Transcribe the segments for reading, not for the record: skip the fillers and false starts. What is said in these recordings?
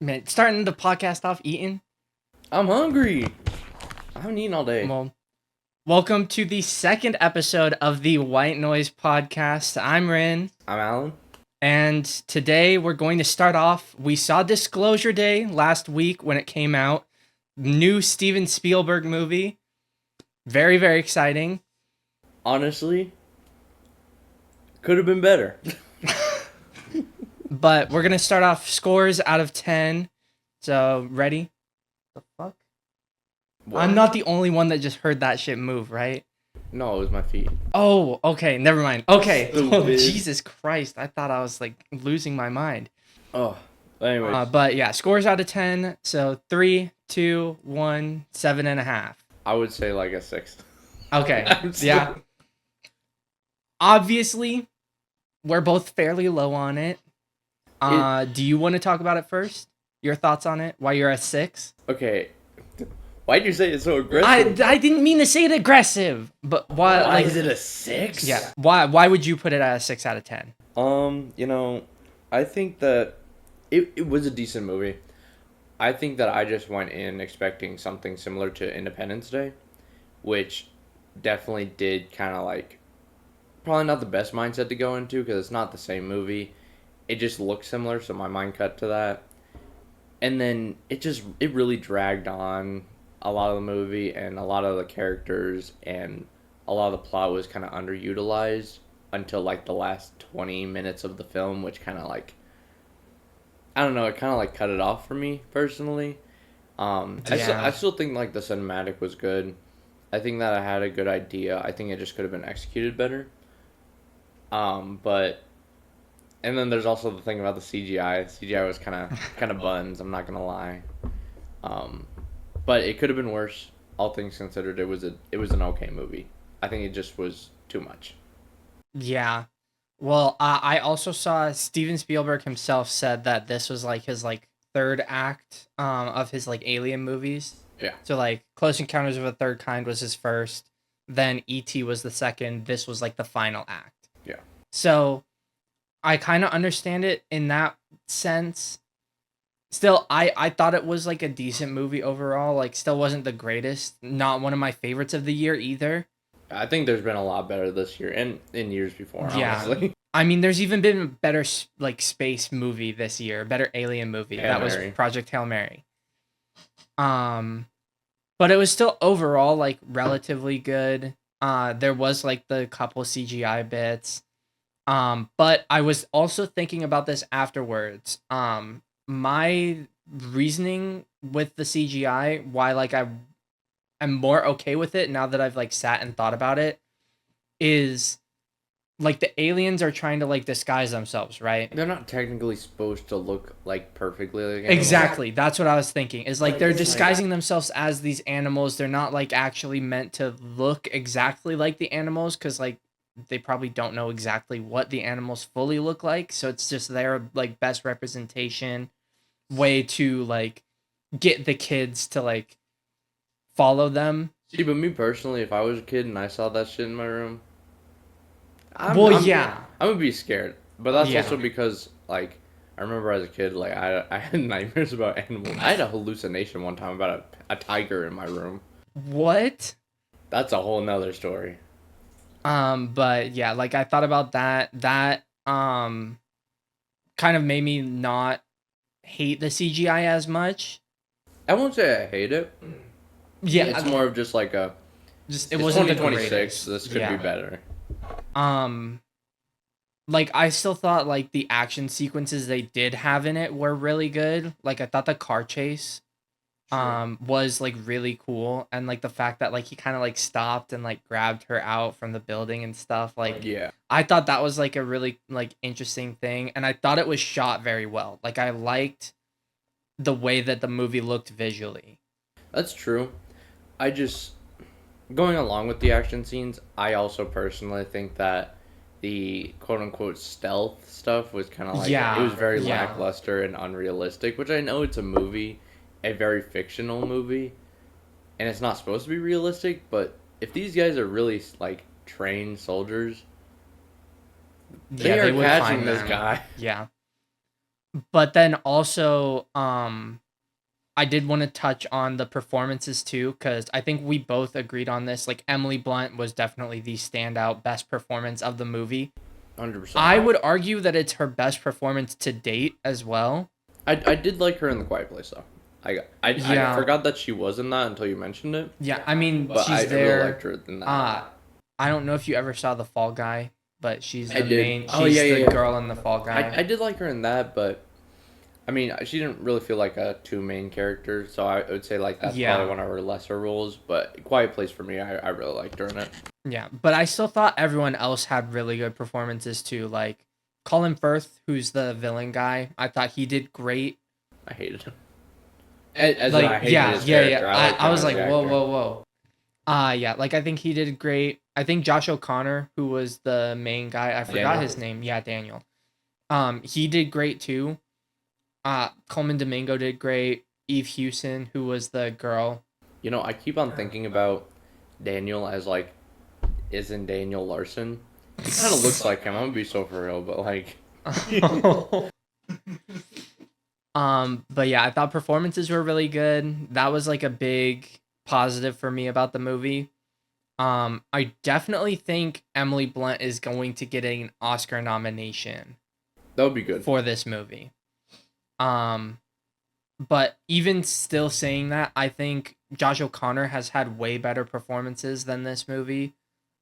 Man, starting the podcast off eating. I'm hungry. I haven't eaten all day. Well, welcome to the second episode of the White Noise Podcast. I'm Rin, I'm Alan. and today we're going to start off. We saw Disclosure Day last week when it came out. New Steven Spielberg movie. Very, very exciting. Honestly, could have been better. But we're going to start off scores out of 10. So, ready? The fuck? What? I'm not the only one that just heard that shit move, right? No, it was my feet. Oh, okay, never mind. Okay. Stupid. Oh, Jesus Christ. I thought I was like losing my mind. Oh, anyways. But yeah, scores out of 10. So 3, 2, 1, 7.5. I would say like a 6. Okay. I'm still- Yeah. Obviously, we're both fairly low on it. Do you want to talk about it first? Your thoughts on it? Why you're at 6? Okay. Why'd you say it so aggressive? I didn't mean to say it aggressive, but why? Why Like, is it a 6? yeah. Why would you put it at a 6 out of 10? I think that it was a decent movie. I think that I just went in expecting something similar to Independence Day, which definitely did kind of like probably not the best mindset to go into because it's not the same movie. It just looks similar, so my mind cut to that. And then it really dragged on a lot of the movie, and a lot of the characters and a lot of the plot was kind of underutilized until like the last 20 minutes of the film, which kind of like I don't know, it kind of like cut it off for me personally. I still think like the cinematic was good. I think that I had a good idea. I think it just could have been executed better. But and then there's also the thing about the CGI. CGI was kind of buns. I'm not gonna lie. But it could have been worse. All things considered, it was an okay movie. I think it just was too much. Yeah. Well, I also saw Steven Spielberg himself said that this was like his like third act of his like Alien movies. Yeah. So like Close Encounters of a Third Kind was his first, then E.T. was the second, this was like the final act. Yeah. So I kind of understand it in that sense. Still, I thought it was like a decent movie overall. Like, still wasn't the greatest. Not one of my favorites of the year either. I think there's been a lot better this year and in years before. Yeah. Honestly. I mean, there's even been a better like space movie this year, better alien movie. Hail That Mary. was Project Hail Mary. But it was still overall like relatively good. There was like the couple CGI bits. But I was also thinking about this afterwards. My reasoning with the CGI, why like I'm more okay with it now that I've like sat and thought about it, is like the aliens are trying to like disguise themselves, right? They're not technically supposed to look like perfectly like animals. Exactly. That's what I was thinking. Is like they're It's like- disguising themselves as these animals. They're not like actually meant to look exactly like the animals because like they probably don't know exactly what the animals fully look like. So it's just their like best representation way to like get the kids to like follow them. See, but me personally, if I was a kid and I saw that shit in my room, I'm gonna be scared. But that's Yeah. also because, like, I remember as a kid, like, I had nightmares about animals. I had a hallucination one time about a tiger in my room. What? That's a whole nother story. But yeah, like I thought about that. That kind of made me not hate the CGI as much. I won't say I hate it. Yeah, It's more of just like a. just it It's wasn't the 2026. greatest. This could Yeah. be better. Like I still thought like the action sequences they did have in it were really good. Like I thought the car chase was like really cool, and like the fact that like he kind of like stopped and like grabbed her out from the building and stuff, like Yeah. I thought that was like a really like interesting thing, and I thought it was shot very well. Like I liked the way that the movie looked visually. That's true. I just going along with the action scenes, I also personally think that the quote unquote stealth stuff was kind of like Yeah, it was very yeah. lackluster and unrealistic, which I know it's a movie, a very fictional movie, and it's not supposed to be realistic, but if these guys are really like trained soldiers, they are would catching find this them. guy. Yeah. But then also, I did want to touch on the performances too, because I think we both agreed on this. Like Emily Blunt was definitely the standout best performance of the movie. 100%. I would argue that it's her best performance to date as well. I did like her in The Quiet Place though. I Yeah, forgot that she was in that until you mentioned it, yeah. I mean, but I she's really liked there. her in that. Uh, I don't know if you ever saw The Fall Guy, but she's I the did. main. Oh yeah, She's the yeah, girl yeah. in The Fall I Guy. did like her in that, but I mean, she didn't really feel like a two main character, so I would say like that's probably Yeah, one of her lesser roles. But Quiet Place for me, I really liked her in it. yeah. But I still thought everyone else had really good performances too. Like Colin Firth, who's the villain guy, I thought he did great. I hated him. As in, I Like, hated yeah, his yeah, yeah. character. I liked I him was as the like, whoa, actor. whoa, whoa. Yeah, like I think he did great. I think Josh O'Connor, who was the main guy, I forgot Daniel. his name. Yeah, Daniel. He did great too. Coleman Domingo did great. Eve Hewson, who was the girl. You know, I keep on thinking about Daniel as like, isn't Daniel Larson? He kind of looks like him. I'm gonna be so for real, but like, But yeah, I thought performances were really good. That was like a big positive for me about the movie. I definitely think Emily Blunt is going to get an Oscar nomination that would be good. for this movie. Um, but even still saying that, I think Josh O'Connor has had way better performances than this movie.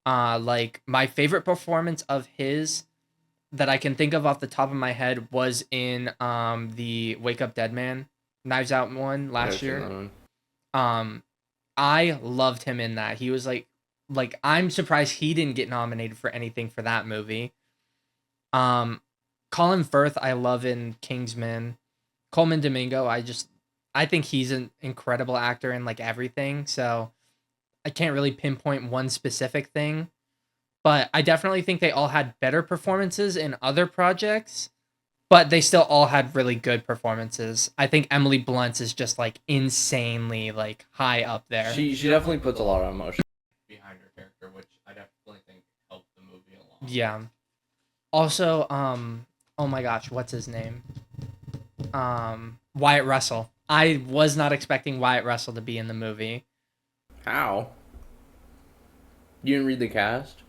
Like my favorite performance of his that I can think of off the top of my head was in the Wake Up Dead Man Knives Out one Never last seen year. that one. Um, I loved him in that. He was like I'm surprised he didn't get nominated for anything for that movie. Um, Colin Firth, I love in Kingsman. Coleman Domingo, I think he's an incredible actor in like everything. So I can't really pinpoint one specific thing, but I definitely think they all had better performances in other projects, but they still all had really good performances. I think Emily Blunt's is just like insanely like high up there. She definitely puts a lot of emotion behind her character, which I definitely think helped the movie along. Yeah. Also, oh my gosh, what's his name? Wyatt Russell. I was not expecting Wyatt Russell to be in the movie. How? You didn't read the cast?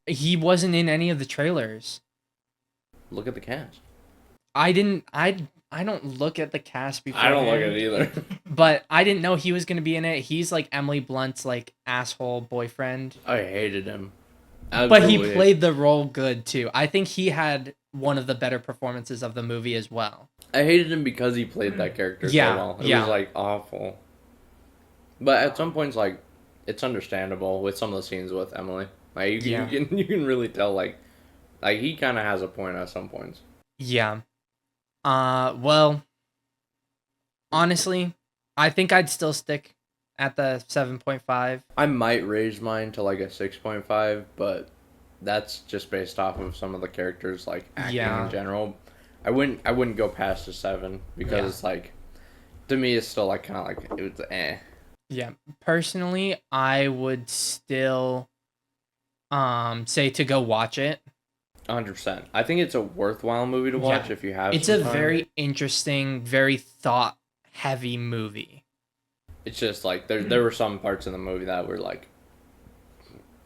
He wasn't in any of the trailers. Look at the cast. I didn't I don't look at the cast I don't look at beforehand, it either. but I didn't know he was going to be in it. He's like Emily Blunt's like asshole boyfriend, I hated him. but he Absolutely. played the role good too. I think he had one of the better performances of the movie as well. I hated him because he played that character so Yeah, well. It was yeah. like awful. But at some points, like it's understandable with some of the scenes with Emily. Like Yeah. you can really tell like he kind of has a point at some points. Yeah. Well, honestly, I think I'd still stick at the 7.5. I might raise mine to like a 6.5, but that's just based off of some of the characters like acting Yeah. in general. I wouldn't go past a 7 because Yeah. it's like to me it's still like kind of like it was eh. Yeah. Personally, I would still say to go watch it. 100%. I think it's a worthwhile movie to watch Yeah. if you have It's some a time. very interesting, very thought heavy movie. It's just like there were some parts in the movie that were like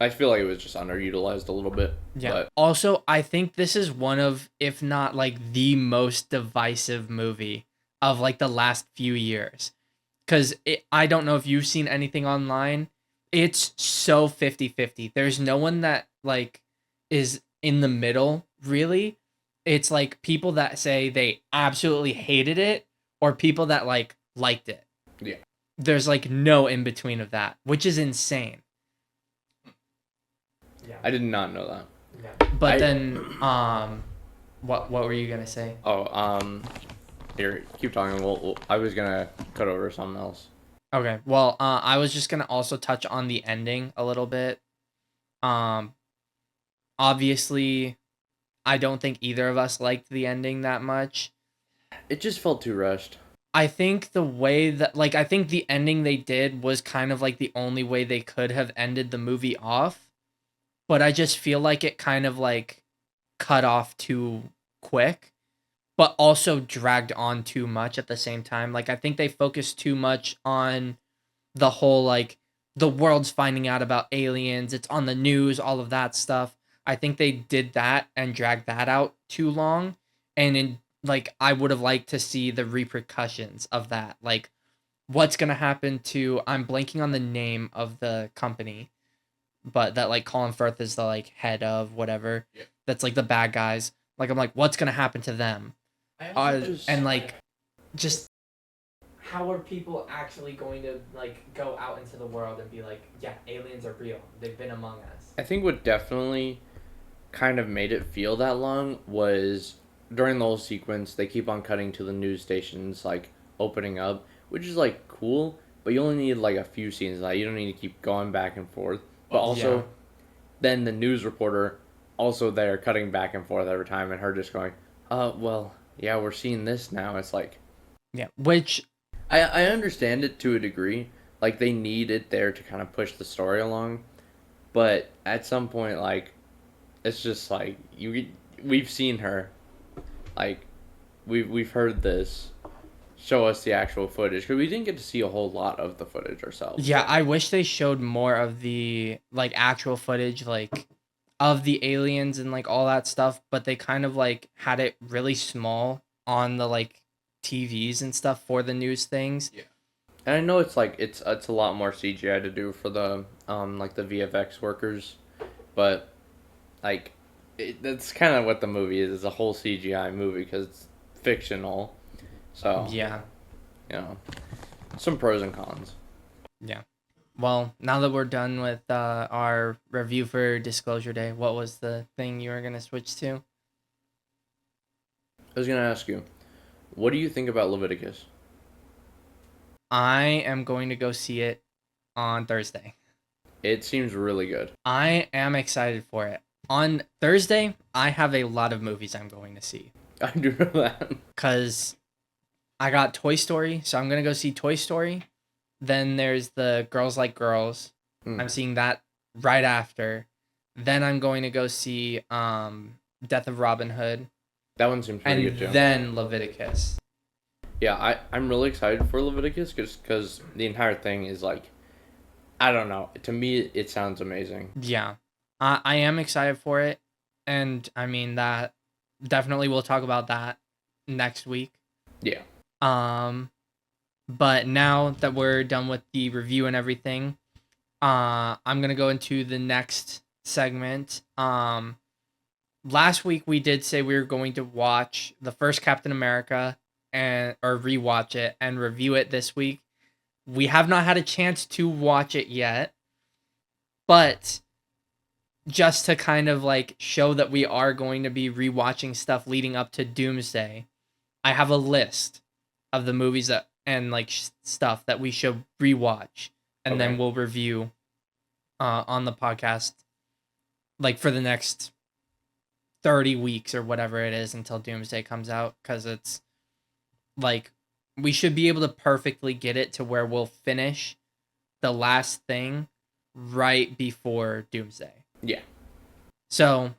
I feel like it was just underutilized a little bit. Yeah. But Also, I think this is one of, if not like the most divisive movie of like the last few years. Because I don't know if you've seen anything online. It's so 50-50. There's no one that like is in the middle, really. It's like people that say they absolutely hated it or people that like liked it. yeah, There's like no in between of that, which is insane. I did not know that. But I- then, what were you gonna say? Oh, here, keep talking. I was gonna cut over something else. Okay, well, I was just gonna also touch on the ending a little bit. Um, Obviously, I don't think either of us liked the ending that much. It just felt too rushed. I think the way that, like, I think the ending they did was kind of like the only way they could have ended the movie off. But I just feel like it kind of like cut off too quick. but also dragged on too much at the same time. Like I think they focused too much on the whole like the world's finding out about aliens, it's on the news, all of that stuff. I think they did that and dragged that out too long. And in like I would have liked to see the repercussions of that. Like what's gonna happen to I'm blanking on the name of the company, but that like Colin Firth is the like head of whatever. Yeah. That's like the bad guys. Like I'm like, what's gonna happen to them? And like just how are people actually going to like go out into the world and be like, yeah, aliens are real. They've been among us. I think what definitely kind of made it feel that long was during the whole sequence, they keep on cutting to the news stations, like, opening up, which is, like, cool, but you only need, like, a few scenes of that. You don't need to keep going back and forth. But also, Yeah. then the news reporter also there cutting back and forth every time, and her just going, well, yeah, we're seeing this now. It's like, Yeah. Which I understand it to a degree. Like, they need it there to kind of push the story along. But at some point, like, it's just like, we've seen her. Like, we've heard this. Show us the actual footage. Because we didn't get to see a whole lot of the footage ourselves. yeah, I wish they showed more of the like actual footage like of the aliens and like all that stuff, but they kind of like had it really small on the like TVs and stuff for the news things. Yeah. And I know it's like, it's a lot more CGI to do for the, like the VFX workers. But, like, that's kind of what the movie is. It's a whole CGI movie because it's fictional. So, Yeah. you know, some pros and cons. Yeah. Well, now that we're done with our review for Disclosure Day, what was the thing you were going to switch to? I was going to ask you, what do you think about Leviticus? I am going to go see it on Thursday. It seems really good. I am excited for it. On Thursday, I have a lot of movies I'm going to see. I do know that. Because I got Toy Story, so I'm going to go see Toy Story. Then there's the Girls Like Girls. I'm seeing that right after. Then I'm going to go see Death of Robin Hood. That one seems pretty good too. And then Leviticus. Yeah, I'm really excited for Leviticus because the entire thing is like, I don't know. To me, it sounds amazing. Yeah. I am excited for it. And I mean, that definitely we'll talk about that next week. Yeah. But now that we're done with the review and everything, I'm gonna go into the next segment. Last week we did say we were going to watch the first Captain America or rewatch it and review it this week. We have not had a chance to watch it yet, but just to kind of like show that we are going to be rewatching stuff leading up to Doomsday, I have a list of the movies that and like stuff that we should rewatch, and then we'll review on the podcast like for the next 30 weeks or whatever it is until Doomsday comes out, because it's like we should be able to perfectly get it to where we'll finish the last thing right before Doomsday. Yeah. So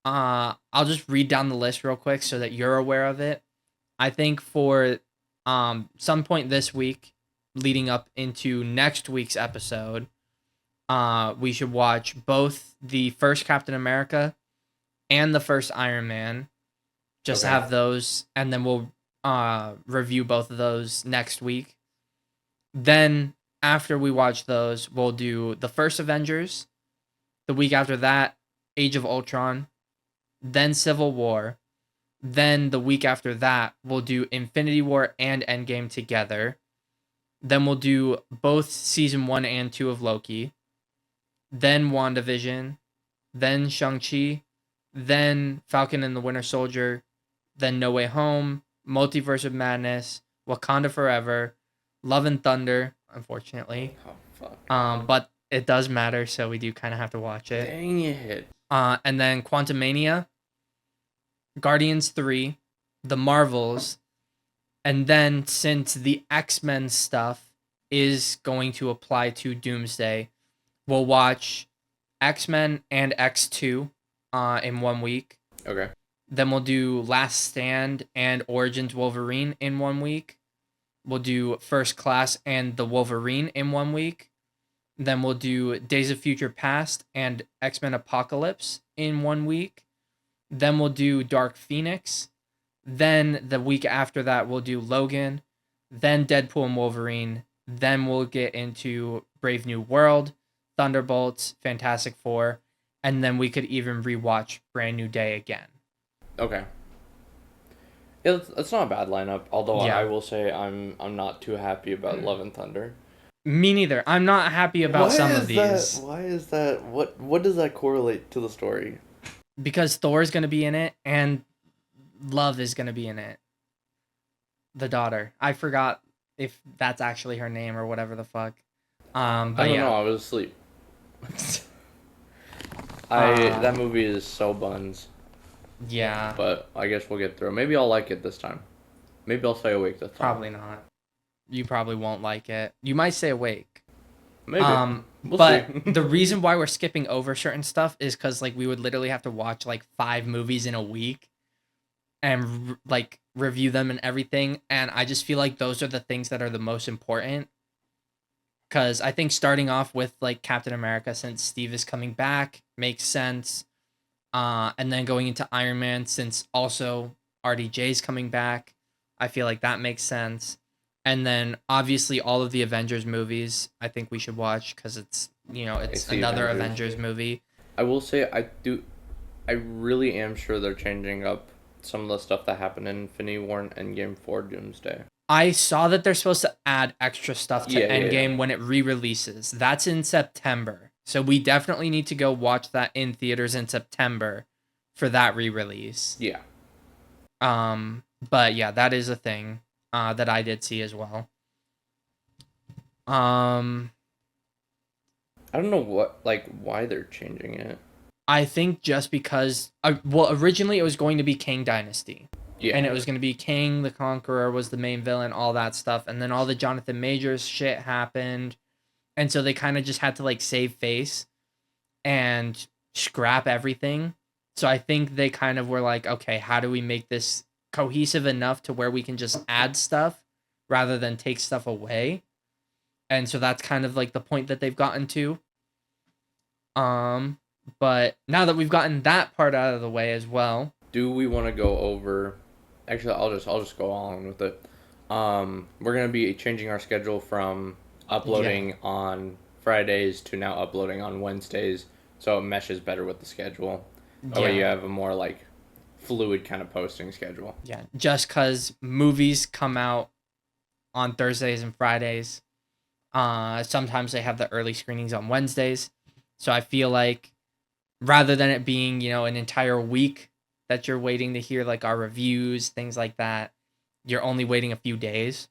I'll just read down the list real quick so that you're aware of it. I think for some point this week leading up into next week's episode, we should watch both the first Captain America and the first Iron Man. Just to have those, and then we'll review both of those next week. Then after we watch those, we'll do the first Avengers. The week after that, Age of Ultron. Then Civil War. Then the week after that, we'll do Infinity War and Endgame together. Then we'll do both season 1 and 2 of Loki. Then WandaVision. Then Shang-Chi. Then Falcon and the Winter Soldier. Then No Way Home. Multiverse of Madness. Wakanda Forever. Love and Thunder, unfortunately. Oh, fuck. But it does matter, so we do kind of have to watch it. Dang it. And then Quantumania. Guardians 3, The Marvels, and then since the X-Men stuff is going to apply to Doomsday, we'll watch X-Men and X2 in 1 week. Okay. Then we'll do Last Stand and Origins Wolverine in 1 week. We'll do First Class and The Wolverine in 1 week. Then we'll do Days of Future Past and X-Men Apocalypse in 1 week. Then we'll do Dark Phoenix. Then the week after that, we'll do Logan. Then Deadpool and Wolverine. Then we'll get into Brave New World, Thunderbolts, Fantastic Four. And then we could even rewatch Brand New Day again. Okay. It's not a bad lineup, although Yeah. I will say I'm not too happy about Love and Thunder. Me neither. I'm not happy about some of these. Why is that? What does that correlate to the story? Because Thor's going to be in it and Love is going to be in it. The daughter. I forgot if that's actually her name or whatever the fuck. But I don't yeah. know. I was asleep. That movie is so buns. Yeah. But I guess we'll get through. Maybe I'll like it this time. Maybe I'll stay awake this time. Probably not. You probably won't like it. You might stay awake. Maybe. We'll but see. the reason why we're skipping over certain stuff is because like we would literally have to watch like 5 movies in a week and like review them and everything, and I just feel like those are the things that are the most important, because I think starting off with like Captain America, since Steve is coming back, makes sense, and then going into Iron Man, since also RDJ's coming back, I feel like that makes sense. And then obviously all of the Avengers movies, I think we should watch because it's It's the another Avengers. Avengers movie. I will say I really am sure they're changing up some of the stuff that happened in Infinity War and Endgame for Doomsday. I saw that they're supposed to add extra stuff to Yeah, Endgame yeah. when it re-releases. That's in September. So we definitely need to go watch that in theaters in September for that re-release. Yeah. But yeah, that is a thing that I did see as well. I don't know why they're changing it. I think just because well, originally it was going to be Kang Dynasty. Yeah. And it was going to be Kang the Conqueror was the main villain, all that stuff. And then all the Jonathan Majors shit happened. And so they kind of just had to like save face and scrap everything. So I think they kind of were like, okay, how do we make this cohesive enough to where we can just add stuff rather than take stuff away? And so that's kind of like the point that they've gotten to. But now that we've gotten that part out of the way as well, do we want to go over? Actually, I'll just go on with it. We're gonna be changing our schedule from uploading on Fridays to now uploading on Wednesdays, so it meshes better with the schedule. That way you have a more like fluid kind of posting schedule. Yeah, just because movies come out on Thursdays and Fridays. Sometimes they have the early screenings on Wednesdays. So I feel like rather than it being, an entire week that you're waiting to hear like our reviews, things like that, you're only waiting a few days.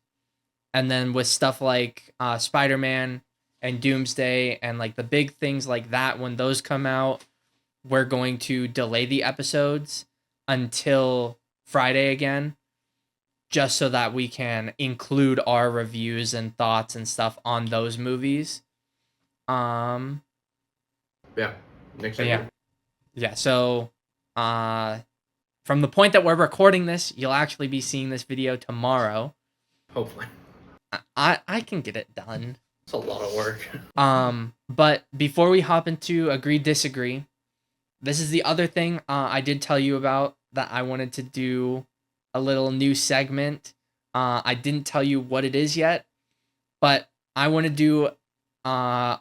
And then with stuff like Spider-Man and Doomsday and like the big things like that, when those come out, we're going to delay the episodes until Friday again, just so that we can include our reviews and thoughts and stuff on those movies. Yeah. Next Yeah. So, from the point that we're recording this, you'll actually be seeing this video tomorrow. Hopefully. I can get it done. It's a lot of work. But before we hop into agree disagree, this is the other thing I did tell you about that I wanted to do a little new segment. I didn't tell you what it is yet, but I want to do.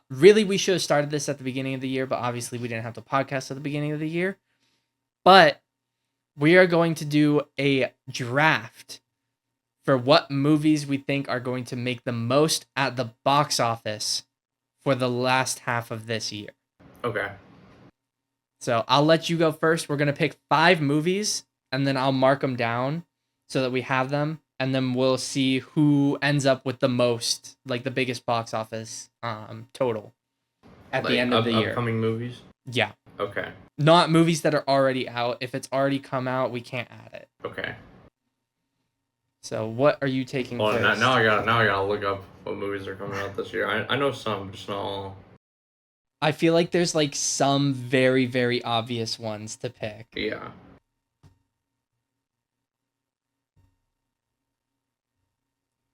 Really, we should have started this at the beginning of the year, but obviously we didn't have the podcast at the beginning of the year. But we are going to do a draft for what movies we think are going to make the most at the box office for the last half of this year. Okay. So I'll let you go first. We're going to pick 5 movies, and then I'll mark them down so that we have them. And then we'll see who ends up with the most, like the biggest box office total at the end of the year. Upcoming movies? Yeah. Okay. Not movies that are already out. If it's already come out, we can't add it. Okay. So what are you taking first? Now I gotta look up what movies are coming out this year. I know some, just not all. I feel like there's like some very, very obvious ones to pick. Yeah.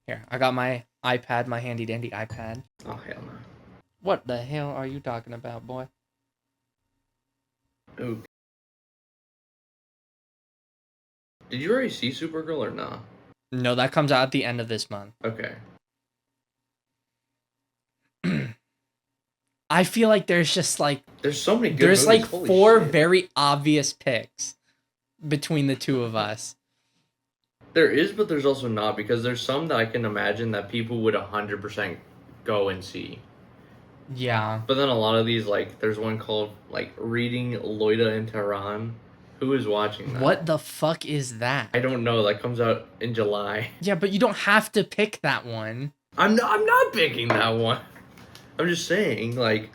Here, I got my iPad, my handy dandy iPad. Oh hell no. What the hell are you talking about, boy? Ooh. Did you already see Supergirl or not? No, that comes out at the end of this month. Okay. I feel like there's just like There's so many good there's movies. like Holy four shit. very obvious picks between the two of us. There is, but there's also not, because there's some that I can imagine that people would 100% go and see. Yeah. But then a lot of these, like, there's one called, like, Reading Loida in Tehran. Who is watching that? What the fuck is that? I don't know. That comes out in July. Yeah, but you don't have to pick that one. I'm not picking that one. I'm just saying, like,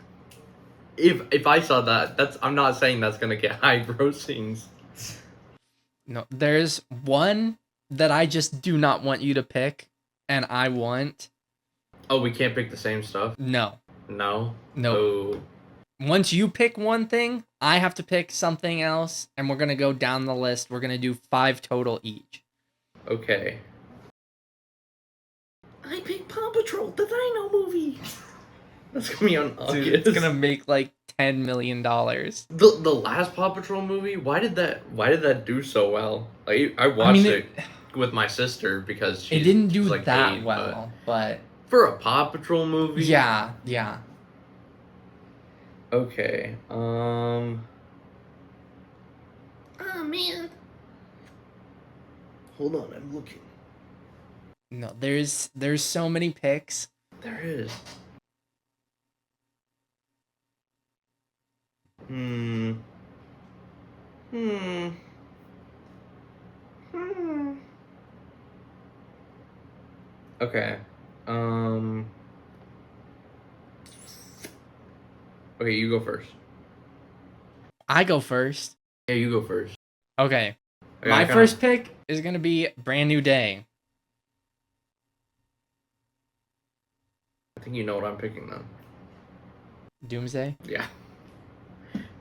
if I saw that, I'm not saying that's gonna get high grossings. No, there's one that I just do not want you to pick, and I want. Oh, we can't pick the same stuff? No. No? No. Oh. Once you pick one thing, I have to pick something else, and we're gonna go down the list. We're gonna do 5 total each. Okay. I picked Paw Patrol, the Dino movie. That's gonna be on August. Dude, it's gonna make like $10 million. The last Paw Patrol movie, why did that do so well? Like, I watched it with my sister because it didn't do she's like that 8, well, but for a Paw Patrol movie, yeah. Okay. Oh man. Hold on, I'm looking. No, there's so many picks. There is. Okay. Okay, you go first. I go first. Yeah, you go first. Okay. My first pick is gonna be Brand New Day. I think you know what I'm picking then. Doomsday? Yeah.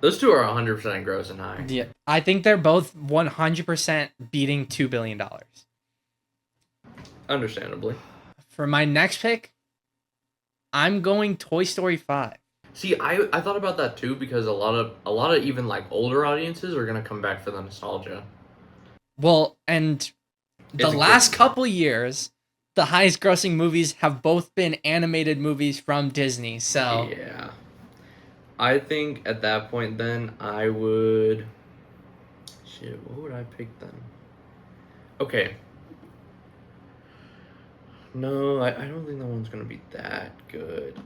Those two are 100% gross and high. Yeah. I think they're both 100% beating $2 billion. Understandably. For my next pick, I'm going Toy Story 5. See, I thought about that too, because a lot of even like older audiences are gonna come back for the nostalgia. Well, and the last couple years, the highest grossing movies have both been animated movies from Disney, so yeah. I think at that point then I would... Shit, what would I pick then? Okay. No, I don't think that one's gonna be that good.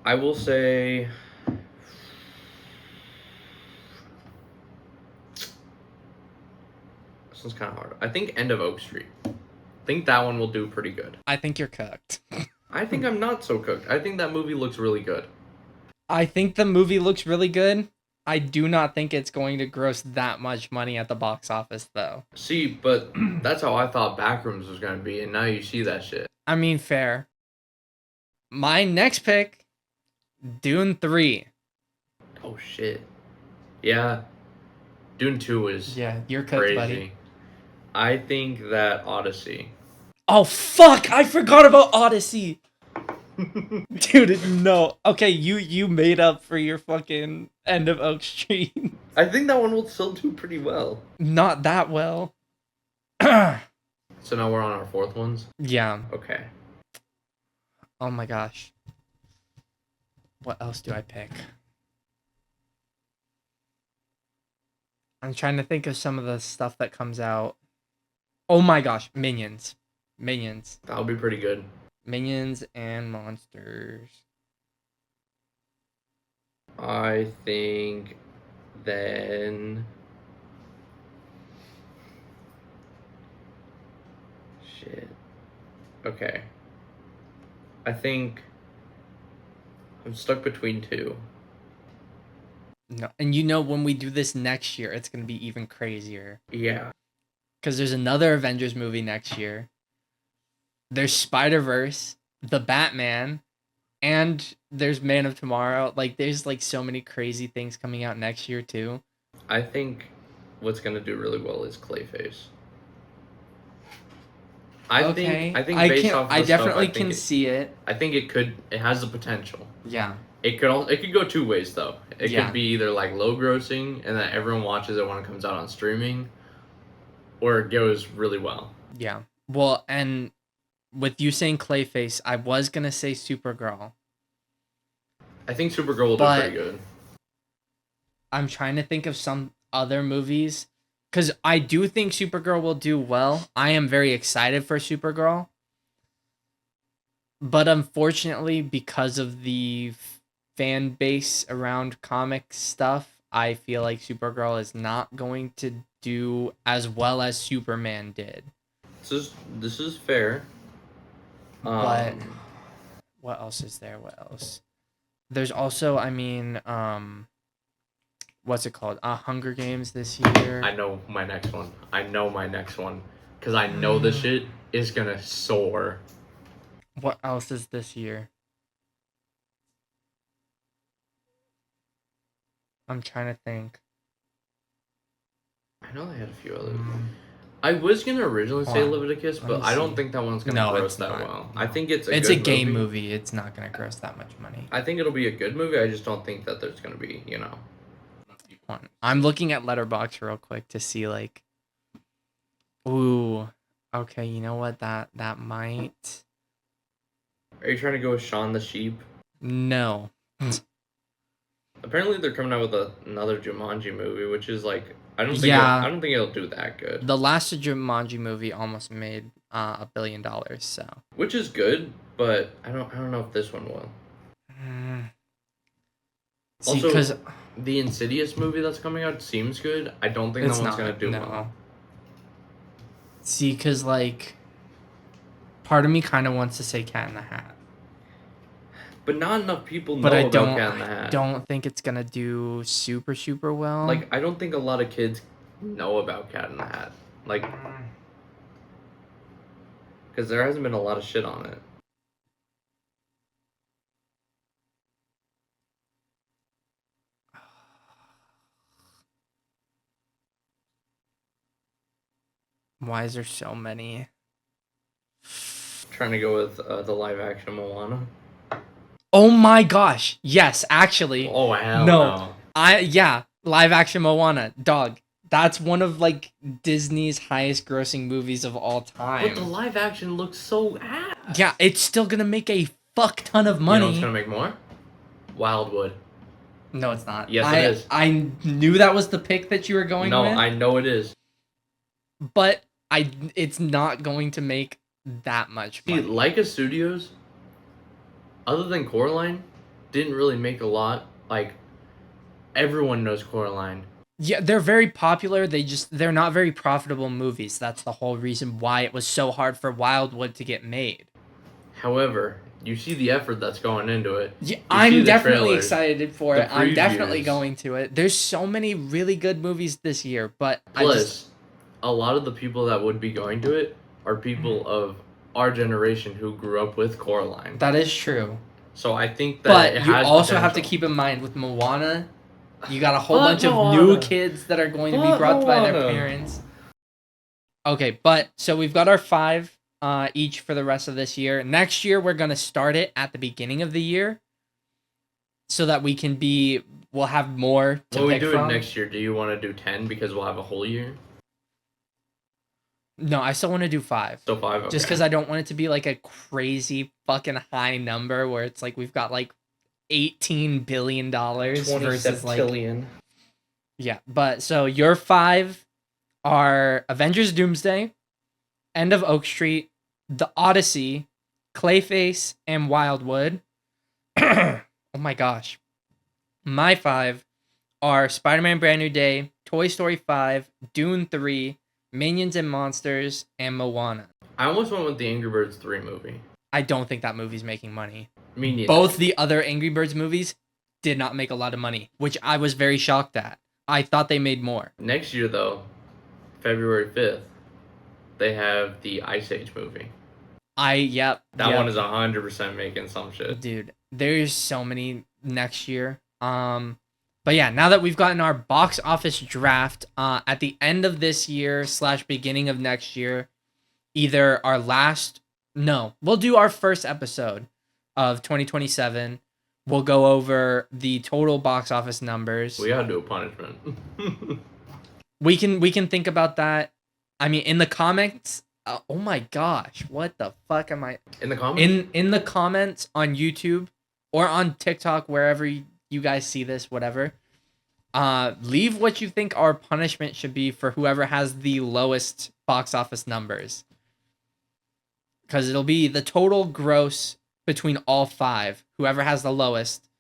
I will say... This one's kind of hard. I think End of Oak Street. I think that one will do pretty good. I think you're cooked. I think I'm not so cooked. I think that movie looks really good. I think the movie looks really good. I do not think it's going to gross that much money at the box office, though. See, but that's how I thought Backrooms was going to be, and now you see that shit. I mean, fair. My next pick, Dune 3. Oh, shit. Yeah. Dune 2 is you're cooked, crazy. buddy. I think that Odyssey. Oh, fuck! I forgot about Odyssey! Dude, no. Okay, you made up for your fucking End of Oak Street. I think that one will still do pretty well. Not that well. So now we're on our fourth ones? Yeah. Okay. Oh my gosh. What else do I pick? I'm trying to think of some of the stuff that comes out. Oh my gosh, Minions. That would be pretty good. Minions and Monsters. I think then... Shit. Okay. I think I'm stuck between two. No, and you know when we do this next year, it's gonna be even crazier. Yeah. Because there's another Avengers movie next year. There's Spider-Verse, The Batman, and there's Man of Tomorrow. Like, there's like so many crazy things coming out next year too. I think what's gonna do really well is Clayface. Okay, I think I based can. off of I the stuff, definitely can see it. I think it has the potential. Yeah, It could go two ways though. It could yeah, be either like low grossing and that everyone watches it when it comes out on streaming, or it goes really well. yeah. Well, and with you saying Clayface, I was gonna say Supergirl, I think Supergirl will do pretty but good. I'm trying to think of some other movies because I do think Supergirl will do well. I am very excited for Supergirl, but unfortunately, because of the fan base around comic stuff, I feel like Supergirl is not going to do as well as Superman did. This is fair. But Um, what else is there? What else? There's also, I mean, what's it called? Hunger Games this year. I know my next one. I know my next one because I know this shit is gonna soar. What else is this year? I'm trying to think. I know they had a few others. I was gonna originally Hold say on. Leviticus, Let but me I don't see. think that one's gonna No, gross it's that not. well. No. I think it's It's good a game movie. movie. It's not gonna gross that much money. I think it'll be a good movie. I just don't think that there's gonna be, Hold on. I'm looking at Letterbox real quick to see like. Ooh. Okay, you know what? That might. Are you trying to go with Shaun the Sheep? No. Apparently, they're coming out with another Jumanji movie, which is like I Yeah, don't think it'll do that good. the last Jumanji movie almost made $1 billion. So. Which is good, but I don't know if this one will. Mm. See, Also, because the Insidious movie that's coming out seems good. I don't think that it's one's gonna not. do No. well. See, because like, part of me kind of wants to say Cat in the Hat, But not enough people but know about Cat in the I Hat. don't think it's gonna do super well. Like, I don't think a lot of kids know about Cat in the Hat. Like, because there hasn't been a lot of shit on it. Why is there so many? Trying to go with the live action Moana. Oh my gosh! Yes, actually, Oh hell no. no! Live action Moana, dog. That's one of like Disney's highest grossing movies of all But the time. live action looks so ass. Yeah, it's still gonna make a fuck ton of You know what's money. gonna make more? Wildwood. No, it's not. Yes, it is. I knew that was the pick that you were going No, with, I know it is. but it's not going to make that much See, money. Leica Studios, other than Coraline, didn't really make a lot. Like, everyone knows Coraline. Yeah, they're very popular. They're not very profitable movies. That's the whole reason why it was so hard for Wildwood to get made. However, you see the effort that's going into it. Yeah, You see I'm the definitely trailers, excited for the it. I'm definitely previews. going to it. There's so many really good movies this year, but Plus, a lot of the people that would be going to it are people of our generation who grew up with Coraline. that is true. So I think that But it you has also have to potential. keep in mind with Moana, you got a whole Fuck bunch of Moana. new kids that are going to be Fuck brought by their Moana. parents. Okay, but so we've got our 5 each for the rest of this year. Next year we're gonna start it at the beginning of the year, so that we'll have more to When we pick do from. it next year, do you want to do 10 because we'll have a whole year? No, I still want to do 5. So 5, okay. Just because I don't want it to be like a crazy fucking high number where it's like we've got like $18 billion versus like yeah. But so your 5 are Avengers Doomsday, End of Oak Street, The Odyssey, Clayface, and Wildwood. Oh my gosh. My 5 are Spider-Man Brand New Day, Toy Story 5, Dune 3, Minions and Monsters, and Moana. I almost went with the Angry Birds 3 movie. I don't think that movie's making money. Me neither. Both the other Angry Birds movies did not make a lot of money, which I was very shocked at. I thought they made more. Next year, though, February 5th, they have the Ice Age movie. Yep. One is 100% making some shit. Dude, there's so many next year. But yeah, now that we've gotten our box office draft, at the end of this year / beginning of next year, either our last, no, we'll do our first episode of 2027. We'll go over the total box office numbers. We gotta do a punishment. We can think about that. I mean, in the comments. Oh my gosh, what the fuck am I? In the comments? In the comments on YouTube or on TikTok, wherever you guys see this, whatever. Leave what you think our punishment should be for whoever has the lowest box office numbers. Because it'll be the total gross between all 5. Whoever has the lowest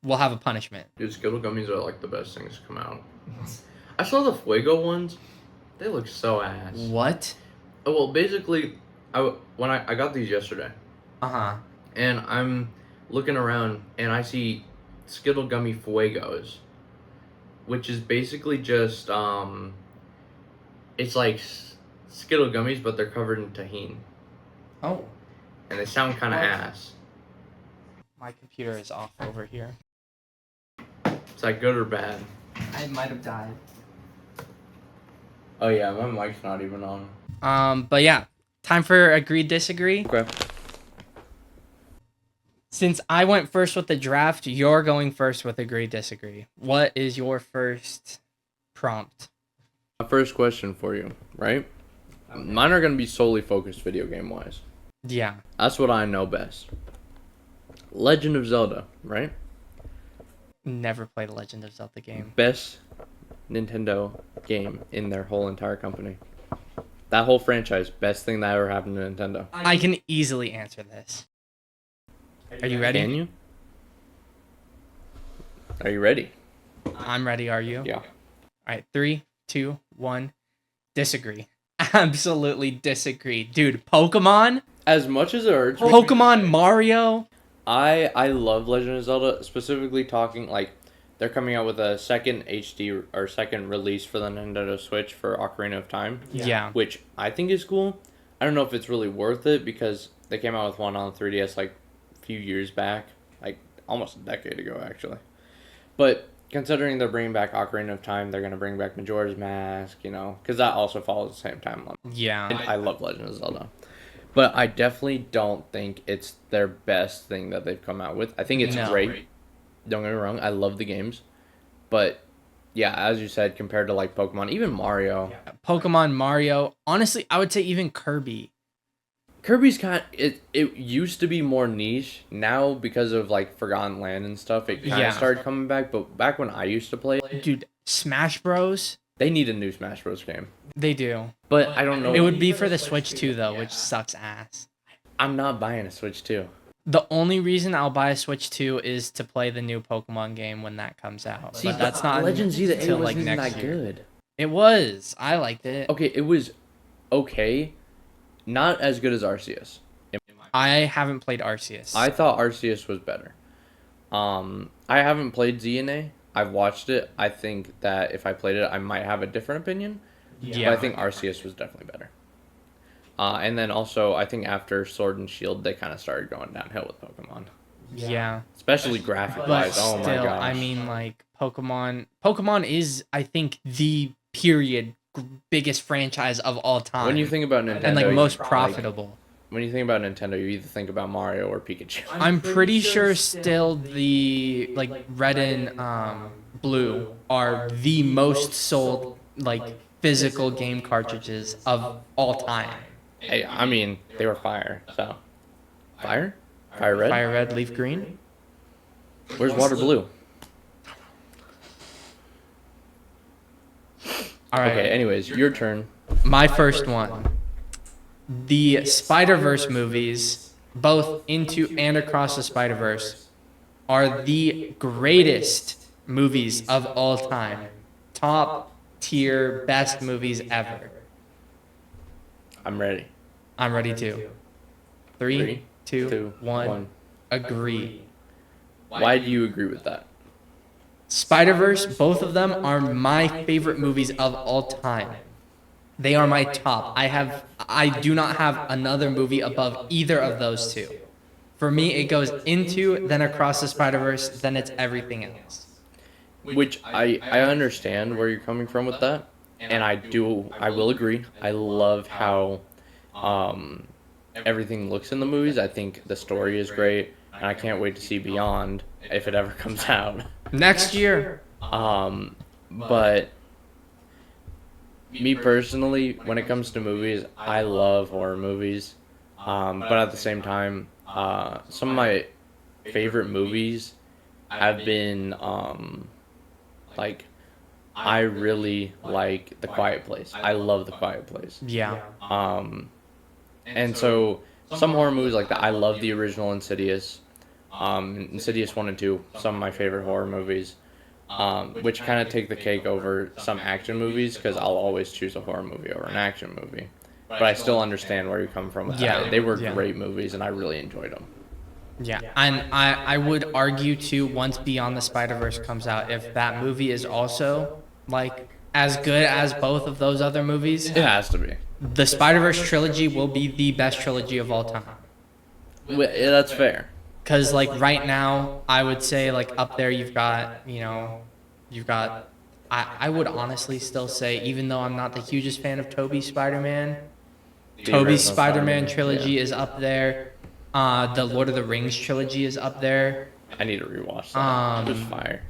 will have a punishment. Dude, Skittle gummies are like the best things to come out. I saw the Fuego ones. They look so ass. What? Oh, well, basically, I got these yesterday. Uh-huh. And I'm looking around and I see Skittle Gummy Fuegos, which is basically just it's like Skittle gummies, but they're covered in tahini, Oh. and they sound kind of What? ass. My computer is off over here. Is that good or bad? I might have died. Oh yeah, my mic's not even on. But yeah, time for agree disagree. Okay. Since I went first with the draft, you're going first with agree disagree. What is your first prompt? My first question for you, right? Okay. Mine are gonna be solely focused video game wise. Yeah. That's what I know best. Legend of Zelda, right? Never played a Legend of Zelda game. Best Nintendo game in their whole entire company. That whole franchise, best thing that ever happened to Nintendo. I can easily answer this. Are you ready? Can you? Are you ready? I'm ready, are you? Yeah. Alright, 3, 2, 1. Disagree. Absolutely disagree. Dude, Pokemon? As much as it hurts me, Pokemon Mario? I love Legend of Zelda, specifically talking like they're coming out with a second HD or second release for the Nintendo Switch for Ocarina of Time. Yeah. Which I think is cool. I don't know if it's really worth it because they came out with one on 3DS like a few years back, like almost a decade ago actually. But considering they're bringing back Ocarina of Time, they're gonna bring back Majora's Mask, you know, because that also follows the same timeline. Yeah. And I love Legend of Zelda. But I definitely don't think it's their best thing that they've come out with. I think it's great. Don't get me wrong. I love the games. But, yeah, as you said, compared to, like, Pokemon, even Mario. Yeah. Pokemon Mario. Honestly, I would say even Kirby. Kirby's it used to be more niche. Now, because of, like, Forgotten Land and stuff, it kind of started coming back. But back when I used to play it, dude, Smash Bros. They need a new Smash Bros. Game. They do. But I don't know. It would be for the Switch 2, though, which sucks ass. I'm not buying a Switch 2. The only reason I'll buy a Switch 2 is to play the new Pokemon game when that comes out. See, but that's not Legend Z the until wasn't like next that year. good. It was. I liked it. Okay, it was okay. Not as good as Arceus. I haven't played Arceus. I thought Arceus was better. I haven't played ZNA. I've watched it. I think that if I played it, I might have a different opinion. Yeah. But I think Arceus was definitely better. And then also, I think after Sword and Shield, they kind of started going downhill with Pokemon. Yeah. Especially graphic-wise. But Oh still, my gosh. I mean, like, Pokemon is, I think, the biggest franchise of all time. When you think about Nintendo... and, like, most you- profitable. When you think about Nintendo, you either think about Mario or Pikachu. I'm pretty sure still the, like, red and blue are the most sold, like, physical game cartridges of all time. Hey, I mean, they were fire, so... Fire? Fire Red? Fire Red, Leaf Green? Where's Water Blue? Alright. Okay, anyways, your turn. My first one. The Spider-Verse movies, both Into and Across the Spider-Verse, are the greatest movies of all time. Top tier, best movies ever. I'm ready. I'm ready too. 3, Three, 2, two, 1. one. Agree. Why do you agree with that? Spider-Verse, both of them are my favorite movies of all time. They are my top. I do not have another movie above either of those two. For me, it goes Into, then Across the Spider-Verse, then it's everything else. Which I understand where you're coming from with that, and I will agree. I love how everything looks in the movies. I think the story is great, and I can't wait to see Beyond if it ever comes out. Next year. But me personally, when it comes to movies, I love horror movies. But at the same time, some of my favorite movies have been like I really like The Quiet Place. I love The Quiet Place. Yeah. And so some horror movies like that. I love the original Insidious. Insidious 1 and 2, some of my favorite horror movies. Which kind of take the cake over some action movies because I'll always choose a horror movie over an action movie. But I still understand where you come from with that. They were great movies and I really enjoyed them. Yeah, and I would argue too, once Beyond the Spider-Verse comes out, if that movie is also like as good as both of those other movies, It has to be. the Spider-Verse trilogy will be the best trilogy of all time. Yeah, that's fair. Because like right now, I would say like up there you've got, I would honestly still say, even though I'm not the hugest fan of Tobey's Spider-Man, Tobey's Spider-Man trilogy is up there. The Lord of the Rings trilogy is up there. I need to rewatch that. It was fire.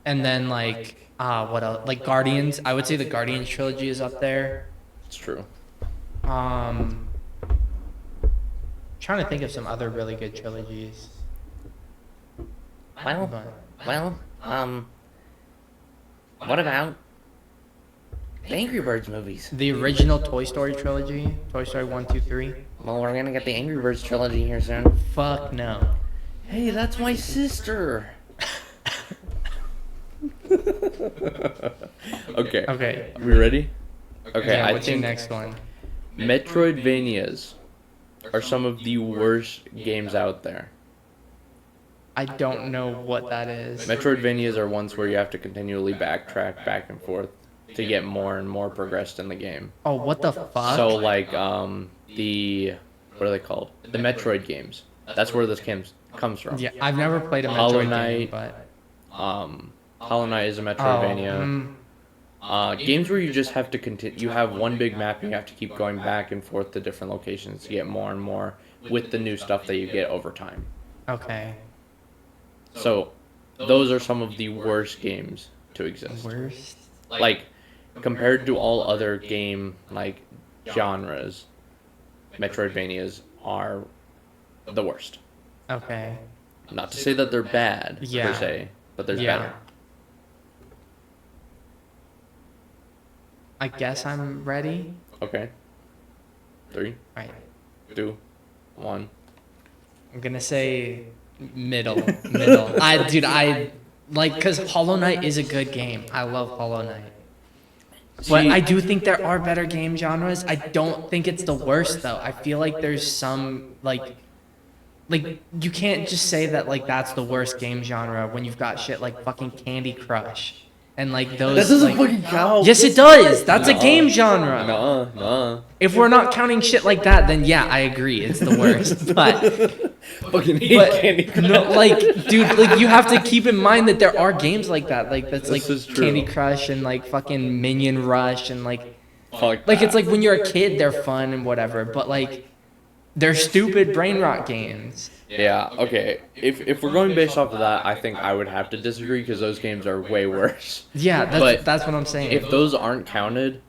And then like what else? Like Guardians. I would say the Guardians trilogy is up there. It's true. Trying to think of some other really good trilogies. Well, what about the Angry Birds movies? The original Toy Story trilogy, Toy Story 1, 2, 3. Well, we're gonna get the Angry Birds trilogy here soon. Fuck no. Hey, that's my sister. Okay. Okay. Are we ready? Okay, Yeah, I what's your think next one? Metroidvanias are some of the worst games out there. I don't know what that is. Metroidvanias are ones where you have to continually backtrack back and forth to get more and more progressed in the game. Oh, what the fuck? So like the what are they called? The Metroid games. That's where this comes from. Yeah, I've never played a Metroid Hollow game, Knight. but Hollow Knight is a Metroidvania. Games where you just have to continue. You have one big map and you have to keep going back and forth to different locations to get more and more with the new stuff that you get over time. okay. So those are some of the worst games to exist. Worst? Like compared to all other game like genres, Metroidvanias are the worst. Okay. Not to say that they're bad Yeah. per se, but there's Yeah. better. I guess I'm ready. Okay. 3, Right. 2, 1. I'm gonna say middle. I like, cause Hollow Knight is a good game. I love Hollow Knight. But I do think there are better game genres. I don't think it's the worst though. I feel like there's some like you can't just say that like that's the worst game genre when you've got shit like fucking Candy Crush and like those. That doesn't like, fucking count. yes, it does. That's a Nuh-uh. game genre. Nuh-uh. If we're not counting shit like that, then yeah, I agree. It's the worst. But Fucking hate Candy Crush. no, like, dude, like you have to keep in mind that there are games like that. Like that's This like is true. Candy Crush and like fucking Minion Rush and like Fuck it's that. like when you're a kid, they're fun and whatever. But like, they're stupid brain rot games. Yeah, okay. If we're going based off of that, I think I would have to disagree because those games are way worse. Yeah, But that's what I'm saying. If those aren't counted,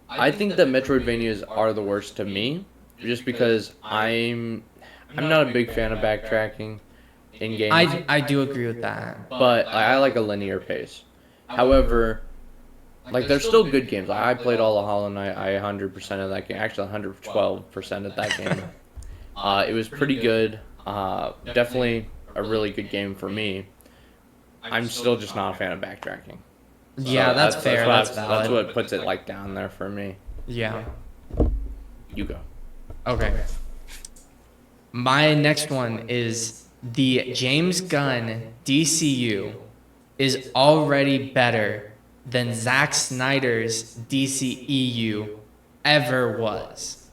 I think that Metroidvanias are the worst to me, just because I'm not a big fan of backtracking in games, I do agree with that. but I like a linear pace. However, like there's still good games. I played all of Hollow Knight. I 100% of that game. Actually, 112% of that game. It was pretty good. Definitely a really good game for me. I'm still just not a fan of backtracking. So Yeah, that's fair. That's That's valid. what puts it like down there for me. Yeah. You go. Okay. My next one is the James Gunn DCU is already better than Zack Snyder's DCEU ever was.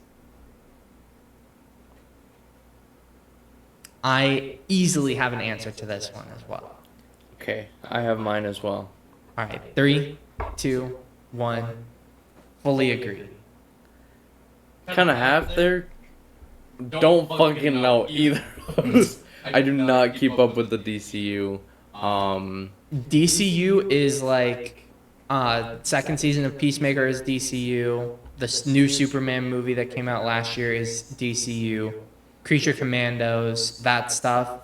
I easily have an answer to this one as well. Okay, I have mine as well. All right, 3, 2, 1. Fully agree. kind of half there. Don't fucking know either. I do not keep up with the DCU. DCU is like second season of Peacemaker is DCU. The new Superman movie that came out last year is DCU. Creature Commandos, that stuff.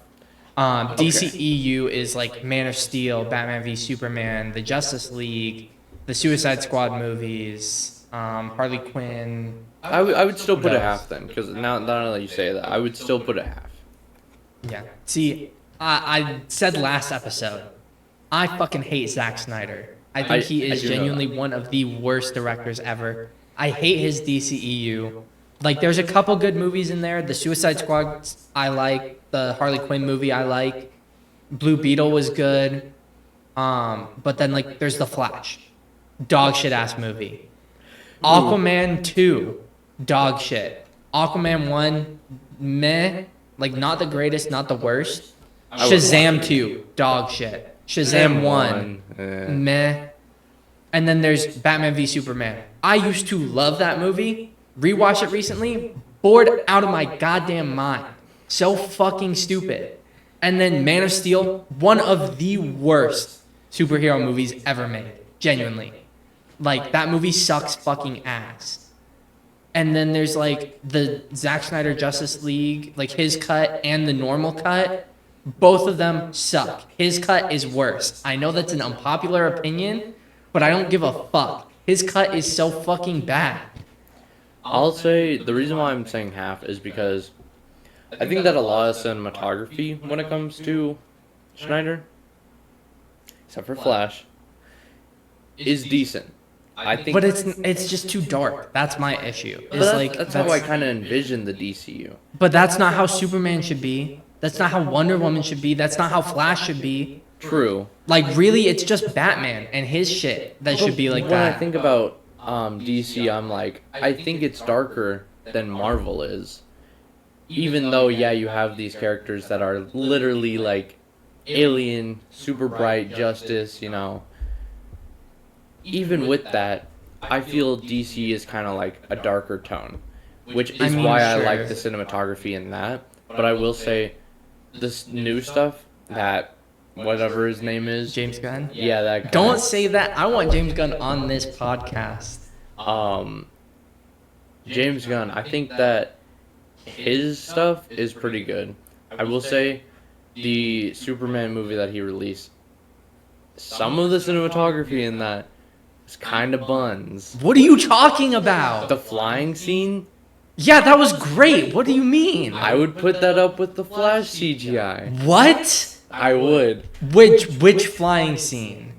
DCEU is like Man of Steel, Batman v Superman, the Justice League, the Suicide Squad movies, Harley Quinn. I would still put it half then, because now that you say that, I would still put it half. Yeah. See, I said last episode, I fucking hate Zack Snyder. I think he is genuinely one of the worst directors ever. I hate his DCEU. Like, there's a couple good movies in there. The Suicide Squad I like. The Harley Quinn movie I like. Blue Beetle was good. But then, like, there's The Flash. Dog shit ass movie. Aquaman 2. Dog shit. Aquaman 1. Meh. Like, not the greatest, not the worst. Shazam 2. Dog shit. Shazam 1. Meh. And then there's Batman v Superman. I used to love that movie. Rewatched it recently. Bored out of my goddamn mind. So fucking stupid. And then Man of Steel, one of the worst superhero movies ever made. Genuinely. Like, that movie sucks fucking ass. And then there's, like, the Zack Snyder Justice League, like, his cut and the normal cut. Both of them suck. His cut is worse. I know that's an unpopular opinion, but I don't give a fuck. His cut is so fucking bad. I'll say the reason why I'm saying half is because I think that a lot of cinematography when it comes to Schneider, except for Flash, is decent. I think, but it's just too dark. That's my issue. That's how I kind of envision the DCU. But that's not how Superman should be. That's not how Wonder Woman should be. That's not how Flash should be. True. Like, really, it's just Batman and his shit that should be like when that. When I think about DC, I'm like, I think it's darker than Marvel is. Even though, yeah, you have these characters that are literally like Alien, Super Bright, Justice, you know. Even with that, I feel DC is kind of like a darker tone, which is why I like the cinematography in that. But I will say, this new stuff that whatever his name is, James Gunn. Yeah, that guy. Don't say that. I want James Gunn on this podcast. James Gunn, I think that his stuff is pretty good. I will say, the Superman movie that he released, some of the cinematography in that is kind of buns. What are you talking about? The flying scene? Yeah, that was great. What do you mean? I would put that up with the Flash CGI. What? I would. Which flying scene?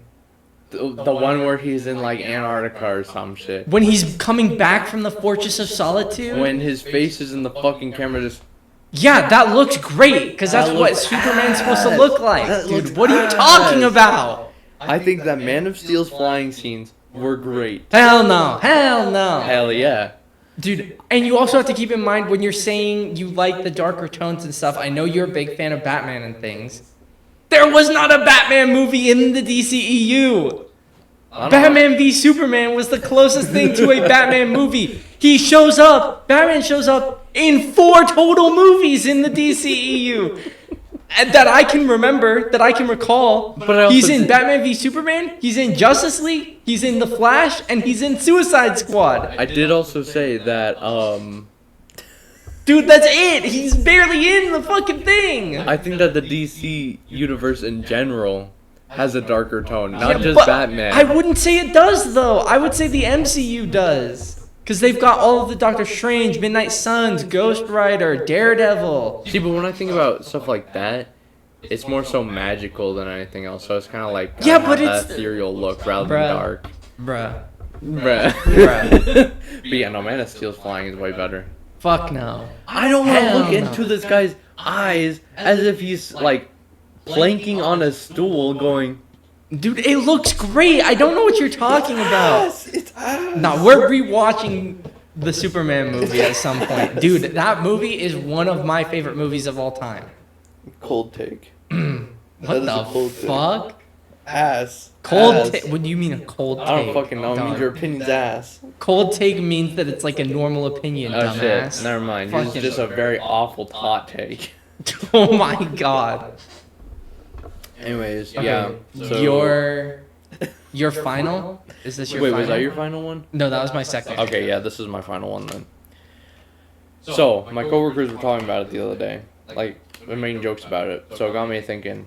The one where he's in like Antarctica or some shit. When he's coming back from the Fortress of Solitude? When his face is in the fucking camera just... Yeah, that looks great, because that's what Superman's supposed to look like. Dude, what are you talking about? I think that Man of Steel's flying scenes were great. Hell no. Hell no. Hell yeah. Dude, and you also have to keep in mind when you're saying you like the darker tones and stuff, I know you're a big fan of Batman and things. There was not a Batman movie in the DCEU. Batman v Superman was the closest thing to a Batman movie. Batman shows up in 4 total movies in the DCEU. That I can remember, that I can recall. But he's in Batman v Superman, he's in Justice League, he's in The Flash, and he's in Suicide Squad. I did also say that, Dude, that's it! He's barely in the fucking thing! I think that the DC universe in general has a darker tone, not just Batman. I wouldn't say it does, though. I would say the MCU does. Because they've got all of the Doctor Strange, Midnight Suns, Ghost Rider, Daredevil. See, but when I think about stuff like that, it's more so magical than anything else. So it's kind of like but it's that ethereal look rather than dark. Bruh. But yeah, no, Man of Steel's flying is way better. Fuck no. I don't want to look into this guy's eyes as if he's like planking on a stool going... Dude, it looks great. I don't know what you're talking about. It's ass. No, we're rewatching the Superman movie at some point. Dude, that movie is one of my favorite movies of all time. Cold take. What the fuck? Ass. Cold Ass. take. What do you mean a cold take? I don't fucking know. It means dog? your opinion's ass. Cold take means that it's like a normal opinion, Oh dumbass. shit. Never mind. Yours is Fucking- just a very awful hot take. Oh my god. Anyways, Okay, yeah. So, your final? Is this your wait, final? was that your final one? No, that was my second. Okay, yeah, this is my final one then. So, my coworkers were talking about it the other day. Like, we're making jokes about it. So it got me thinking.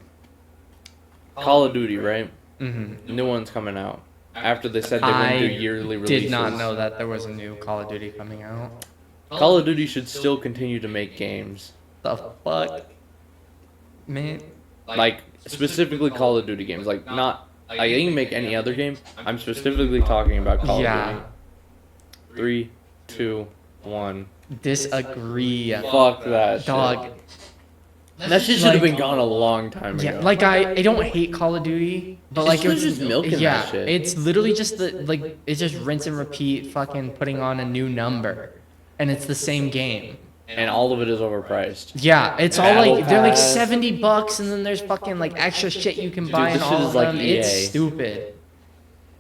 Call of Duty, right? Mm-hmm. New one's coming out. After they said they wouldn't do yearly releases. Did not know that there was a new Call of Duty coming out. Call of Duty should still continue to make games. The fuck? Man. Like, specifically Call of Duty games. Like, not... I didn't make any other game. I'm specifically talking about Call of Duty. 3, 2, 1. Disagree. Fuck that shit. Dog. That shit should have been gone a long time ago. Yeah, like I don't hate Call of Duty, but like It's just milking that shit. it's literally just it's just rinse and repeat, fucking putting on a new number, and it's the same game. And all of it is overpriced. Yeah, it's all Battle like they're like Pass. $70, and then there's fucking like extra shit you can buy in this shit all is of like them. EA. It's stupid.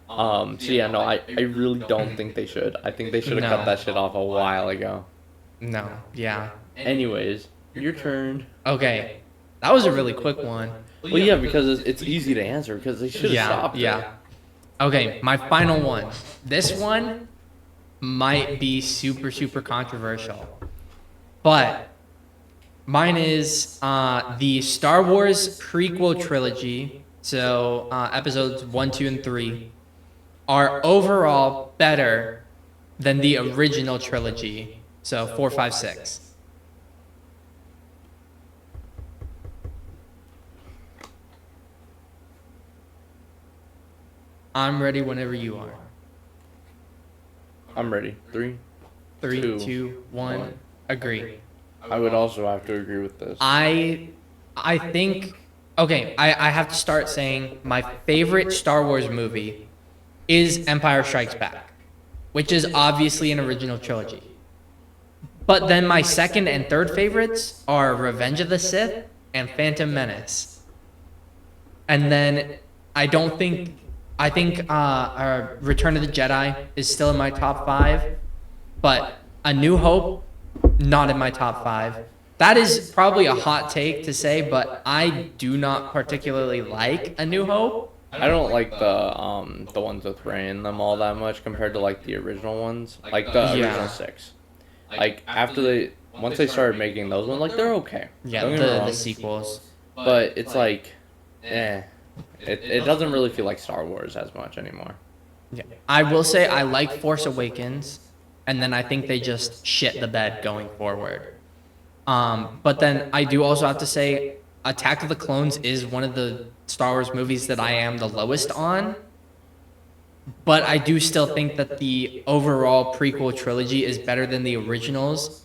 So yeah, no, I really don't think they should. I think they should have No. cut that shit off a while ago. No, yeah. Anyways, your turn. Okay, that was a really quick one. Well, yeah, because it's easy to answer because they should have stopped. Yeah. Okay, my final one. This one might be super controversial, but mine is the Star Wars prequel trilogy. So episodes 1, 2, and 3 are overall better than the original trilogy. So 4, 5, 6. I'm ready whenever you are. I'm ready. 3. 3, Two, 2, 1. Agree. I would also have to agree with this. I think okay, I have to start saying my favorite Star Wars movie is Empire Strikes Back, which is obviously an original trilogy. But then my second and third favorites are Revenge of the Sith and Phantom Menace. And then I think Return of the Jedi is still in my top 5, but A New Hope not in my top 5. That is probably a hot take to say, but I do not particularly like A New Hope. I don't like the ones with Rey in them all that much compared to like the original ones, like the Yeah. original 6. Like once they started making those ones, like they're okay. Yeah, Don't get me the wrong. sequels. But it's like, it doesn't really feel like Star Wars as much anymore. Yeah. I will say I like Force Awakens, and then I think they just shit the bed going forward. But then I do also have to say Attack of the Clones is one of the Star Wars movies that I am the lowest on. But I do still think that the overall prequel trilogy is better than the originals.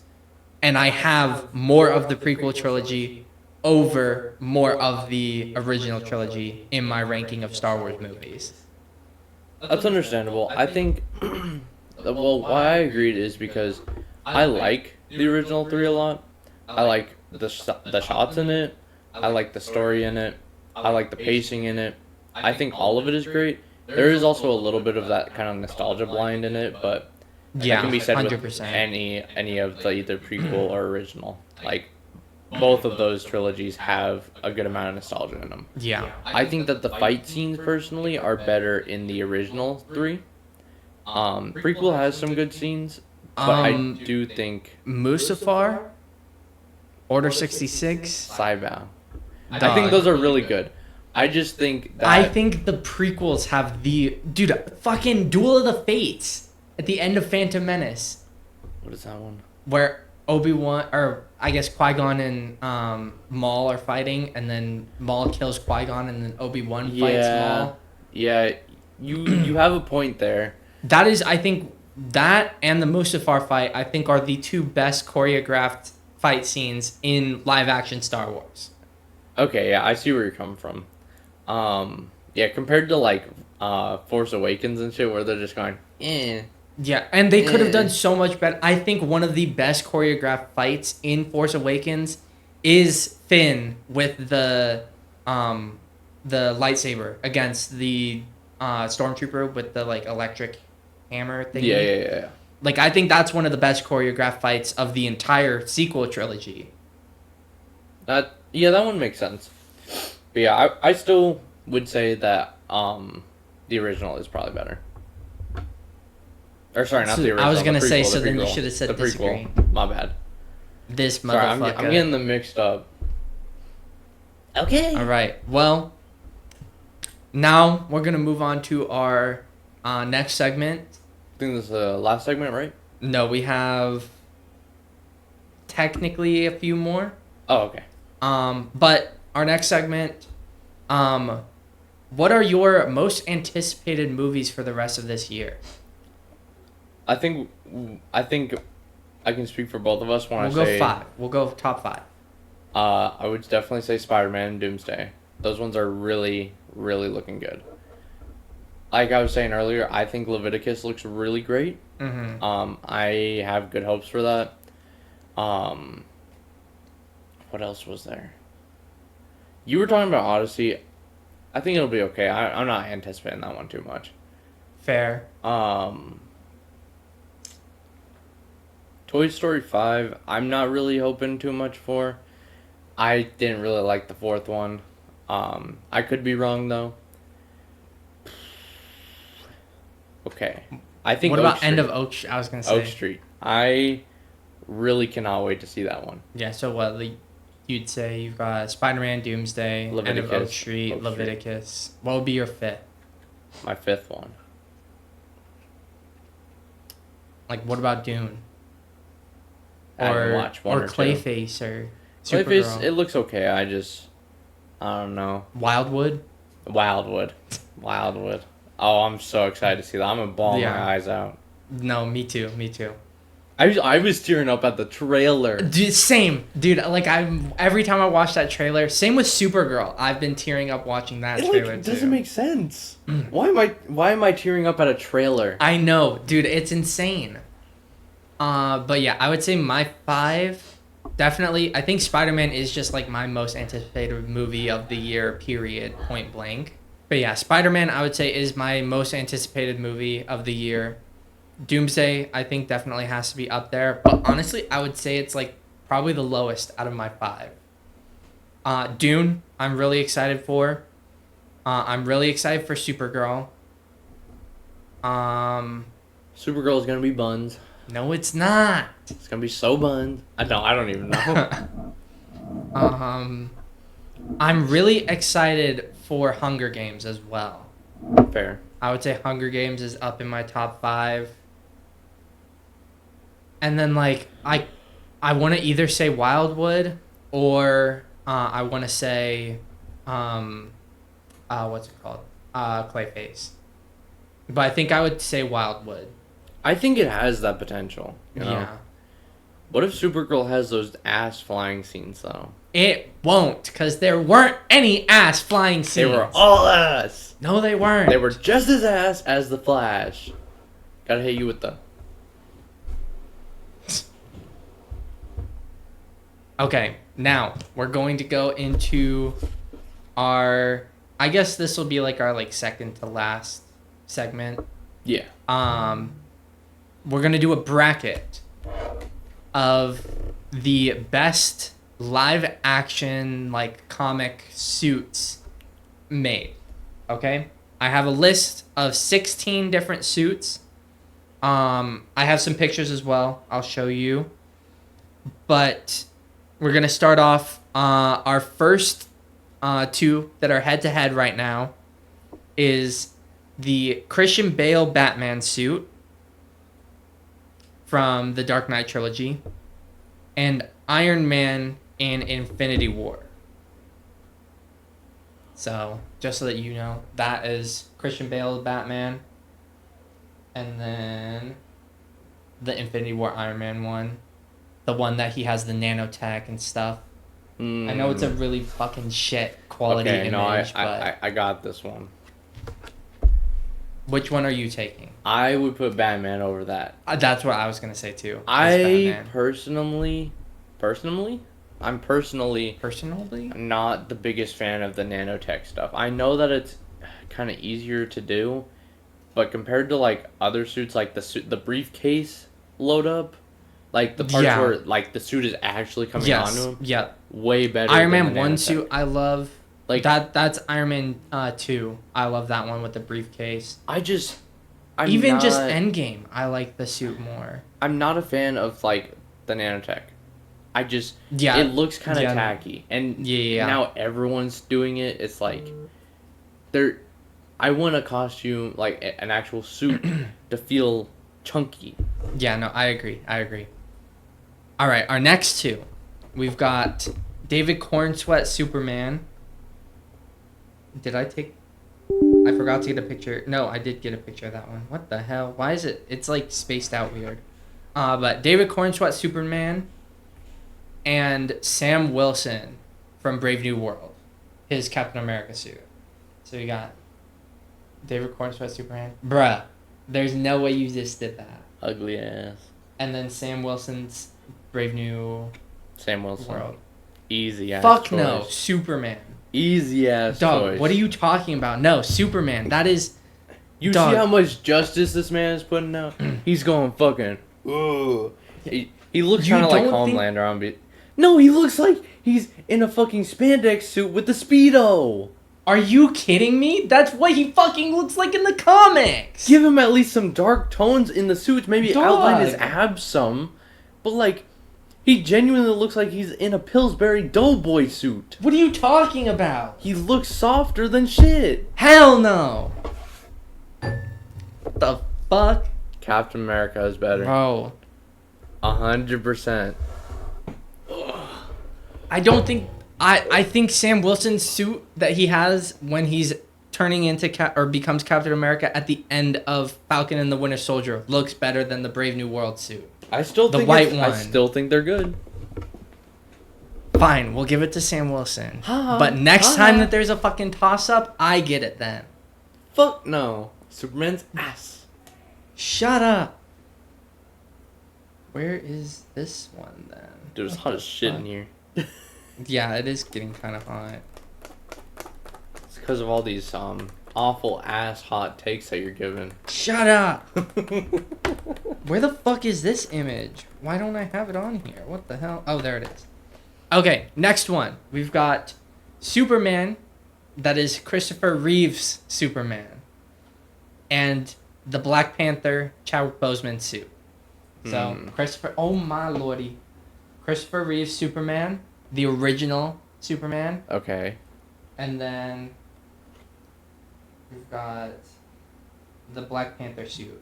And I have more of the prequel trilogy over more of the original trilogy in my ranking of Star Wars movies. That's understandable. I think, well, why I agreed is because I like the original 3 a lot. I like the shots in it. I like the story in it. I like the pacing in it. I think all of it is great. There is also a little bit of that kind of nostalgia blind in it, but Yeah, that can be said 100%. with any of the either prequel or original. Like, both of those trilogies have a good amount of nostalgia in them. Yeah. I think that the fight scenes personally are better in the original 3. Prequel has some good scenes, but I do think Mustafar, Order 66. Saiba. I Dog. think those are really good. I just think that I think the prequels have the fucking Duel of the Fates at the end of Phantom Menace, what is that one? where Obi-Wan, or I guess Qui-Gon and Maul are fighting, and then Maul kills Qui-Gon, and then Obi-Wan fights Maul. Yeah, you have a point there. That is, I think, that and the Mustafar fight, I think, are the two best choreographed fight scenes in live-action Star Wars. Okay, yeah, I see where you're coming from. Yeah, compared to like Force Awakens and shit, where they're just going, eh. Yeah, and they could have Eh. done so much better. I think one of the best choreographed fights in Force Awakens is Finn with the the lightsaber against the stormtrooper with the like electric hammer thingy. Yeah. Like, I think that's one of the best choreographed fights of the entire sequel trilogy. That one makes sense. But yeah, I still would say that the original is probably better. Or sorry, not So, the original. I was gonna the say, prequel, so the then you prequel. should have said the disagree. prequel. My bad. This Sorry, I'm motherfucker. getting them mixed up. Okay. All right. Well, now we're gonna move on to our next segment. I think this is the last segment, right? No, we have technically a few more. Oh, okay. But our next segment, what are your most anticipated movies for the rest of this year? I think I can speak for both of us when We'll I go say 5. We'll go top 5. I would definitely say Spider-Man and Doomsday. Those ones are really, really looking good. Like I was saying earlier, I think Leviticus looks really great. Mm-hmm. I have good hopes for that. What else was there? You were talking about Odyssey. I think it'll be okay. I'm not anticipating that one too much. Fair. Toy Story 5, I'm not really hoping too much for. I didn't really like the fourth one. I could be wrong though. Okay. I think What Oak about Street. End of Oak? I was gonna say. Oak Street. I really cannot wait to see that one. Yeah. So what? You'd say you've got Spider-Man, Doomsday, End of Oak Leviticus, Street, Oak Street. Leviticus. What would be your 5th? My 5th one. Like, what about Dune? I haven't watched one or or two. Clayface or Clayface, Supergirl. it looks okay. I don't know. Wildwood. Wildwood. Oh, I'm so excited to see that. I'm gonna bawl Yeah. my eyes out. No, me too. I was tearing up at the trailer. Dude, same, dude. Like every time I watch that trailer. Same with Supergirl. I've been tearing up watching that trailer too. Doesn't make sense. Why am I tearing up at a trailer? I know, dude. It's insane. But yeah, I would say my 5. Definitely, I think Spider-Man is just like my most anticipated movie of the year. Period. Point blank. But yeah, Spider-Man, I would say, is my most anticipated movie of the year. Doomsday, I think, definitely has to be up there. But honestly, I would say it's like probably the lowest out of my 5. Dune, I'm really excited for. I'm really excited for Supergirl. Supergirl's gonna be buns. No, it's not. It's gonna be so buns. I don't even know. I'm really excited for Hunger Games as well. Fair. I would say Hunger Games is up in my top 5. And then like I want to either say Wildwood or I want to say what's it called? Clayface. But I think I would say Wildwood. I think it has that potential. You know? Yeah. What if Supergirl has those ass flying scenes though? It won't, because there weren't any ass flying scenes. They were all ass. No, they weren't. They were just as ass as the Flash. Gotta hit you with the. Okay, now we're going to go into our. I guess this will be like our like second to last segment. Yeah. We're gonna do a bracket of the best live action like comic suits made. Okay, I have a list of 16 different suits. I have some pictures as well. I'll show you. But we're gonna start off. Our first 2 that are head to head right now is the Christian Bale Batman suit from the Dark Knight trilogy and Iron Man in Infinity War. So, just so that you know, that is Christian Bale Batman. And then the Infinity War Iron Man one. The one that he has the nanotech and stuff. I know it's a really fucking shit quality image, but I got this one. which one are you taking? I would put Batman over that. That's what I was gonna say too. is I Batman. personally, I'm personally Personally? not the biggest fan of the nanotech stuff. I know that it's kind of easier to do, but compared to like other suits, like the briefcase load up, like the parts Yeah. where like the suit is actually coming Yes. onto him, Yeah. way better. Iron than Man the 1 nanotech. suit, I love. Like That's Iron Man 2. I love that one with the briefcase. I'm Even not, just Endgame, I like the suit more. I'm not a fan of like the nanotech. Yeah. It looks kind of Yeah. tacky, and Yeah. now everyone's doing it. It's like they're. I want a costume like an actual suit to feel chunky. Yeah, no, I agree. All right, our next two. We've got David Cornsweat Superman. I forgot to get a picture. No, I did get a picture of that one. What the hell? Why is it? It's like spaced out weird. But David Cornsweat Superman and Sam Wilson from Brave New World, his Captain America suit. So we got David Cornsweat Superman. Bruh, there's no way you just did that. Ugly ass. And then Sam Wilson's Brave New Sam Wilson. World. Easy ass. Fuck choice. no, Superman. Easy ass Dog, choice. what are you talking about? No, Superman. That is. You Dog. see how much justice this man is putting out? He's going fucking. Ugh. He looks You kind of like don't think- Homelander on beat. No, he looks like he's in a fucking spandex suit with the Speedo. Are you kidding me? That's what he fucking looks like in the comics. Give him at least some dark tones in the suits. Maybe Dog. outline his abs some. But like, he genuinely looks like he's in a Pillsbury Doughboy suit. What are you talking about? He looks softer than shit. Hell no. What the fuck? Captain America is better. Bro, 100%. I don't think. I think Sam Wilson's suit that he has when he's turning into or becomes Captain America at the end of Falcon and the Winter Soldier looks better than the Brave New World suit. I still The think white I one. still think they're good. Fine, we'll give it to Sam Wilson. Ha, But next ha. time that there's a fucking toss up, I get it then. Fuck no. Superman's ass. Shut up. Where is this one then? Dude, it's What hot the as shit fuck? in here. Yeah, it is getting kind of hot. It's because of all these awful ass hot takes that you're giving. Shut up. Where the fuck is this image? Why don't I have it on here? What the hell? Oh, there it is. Okay, next one. We've got Superman, that is Christopher Reeve's Superman, and the Black Panther Chadwick Boseman suit. So, Christopher, oh my lordy. Christopher Reeve's Superman, the original Superman, Okay. and then we've got the Black Panther suit.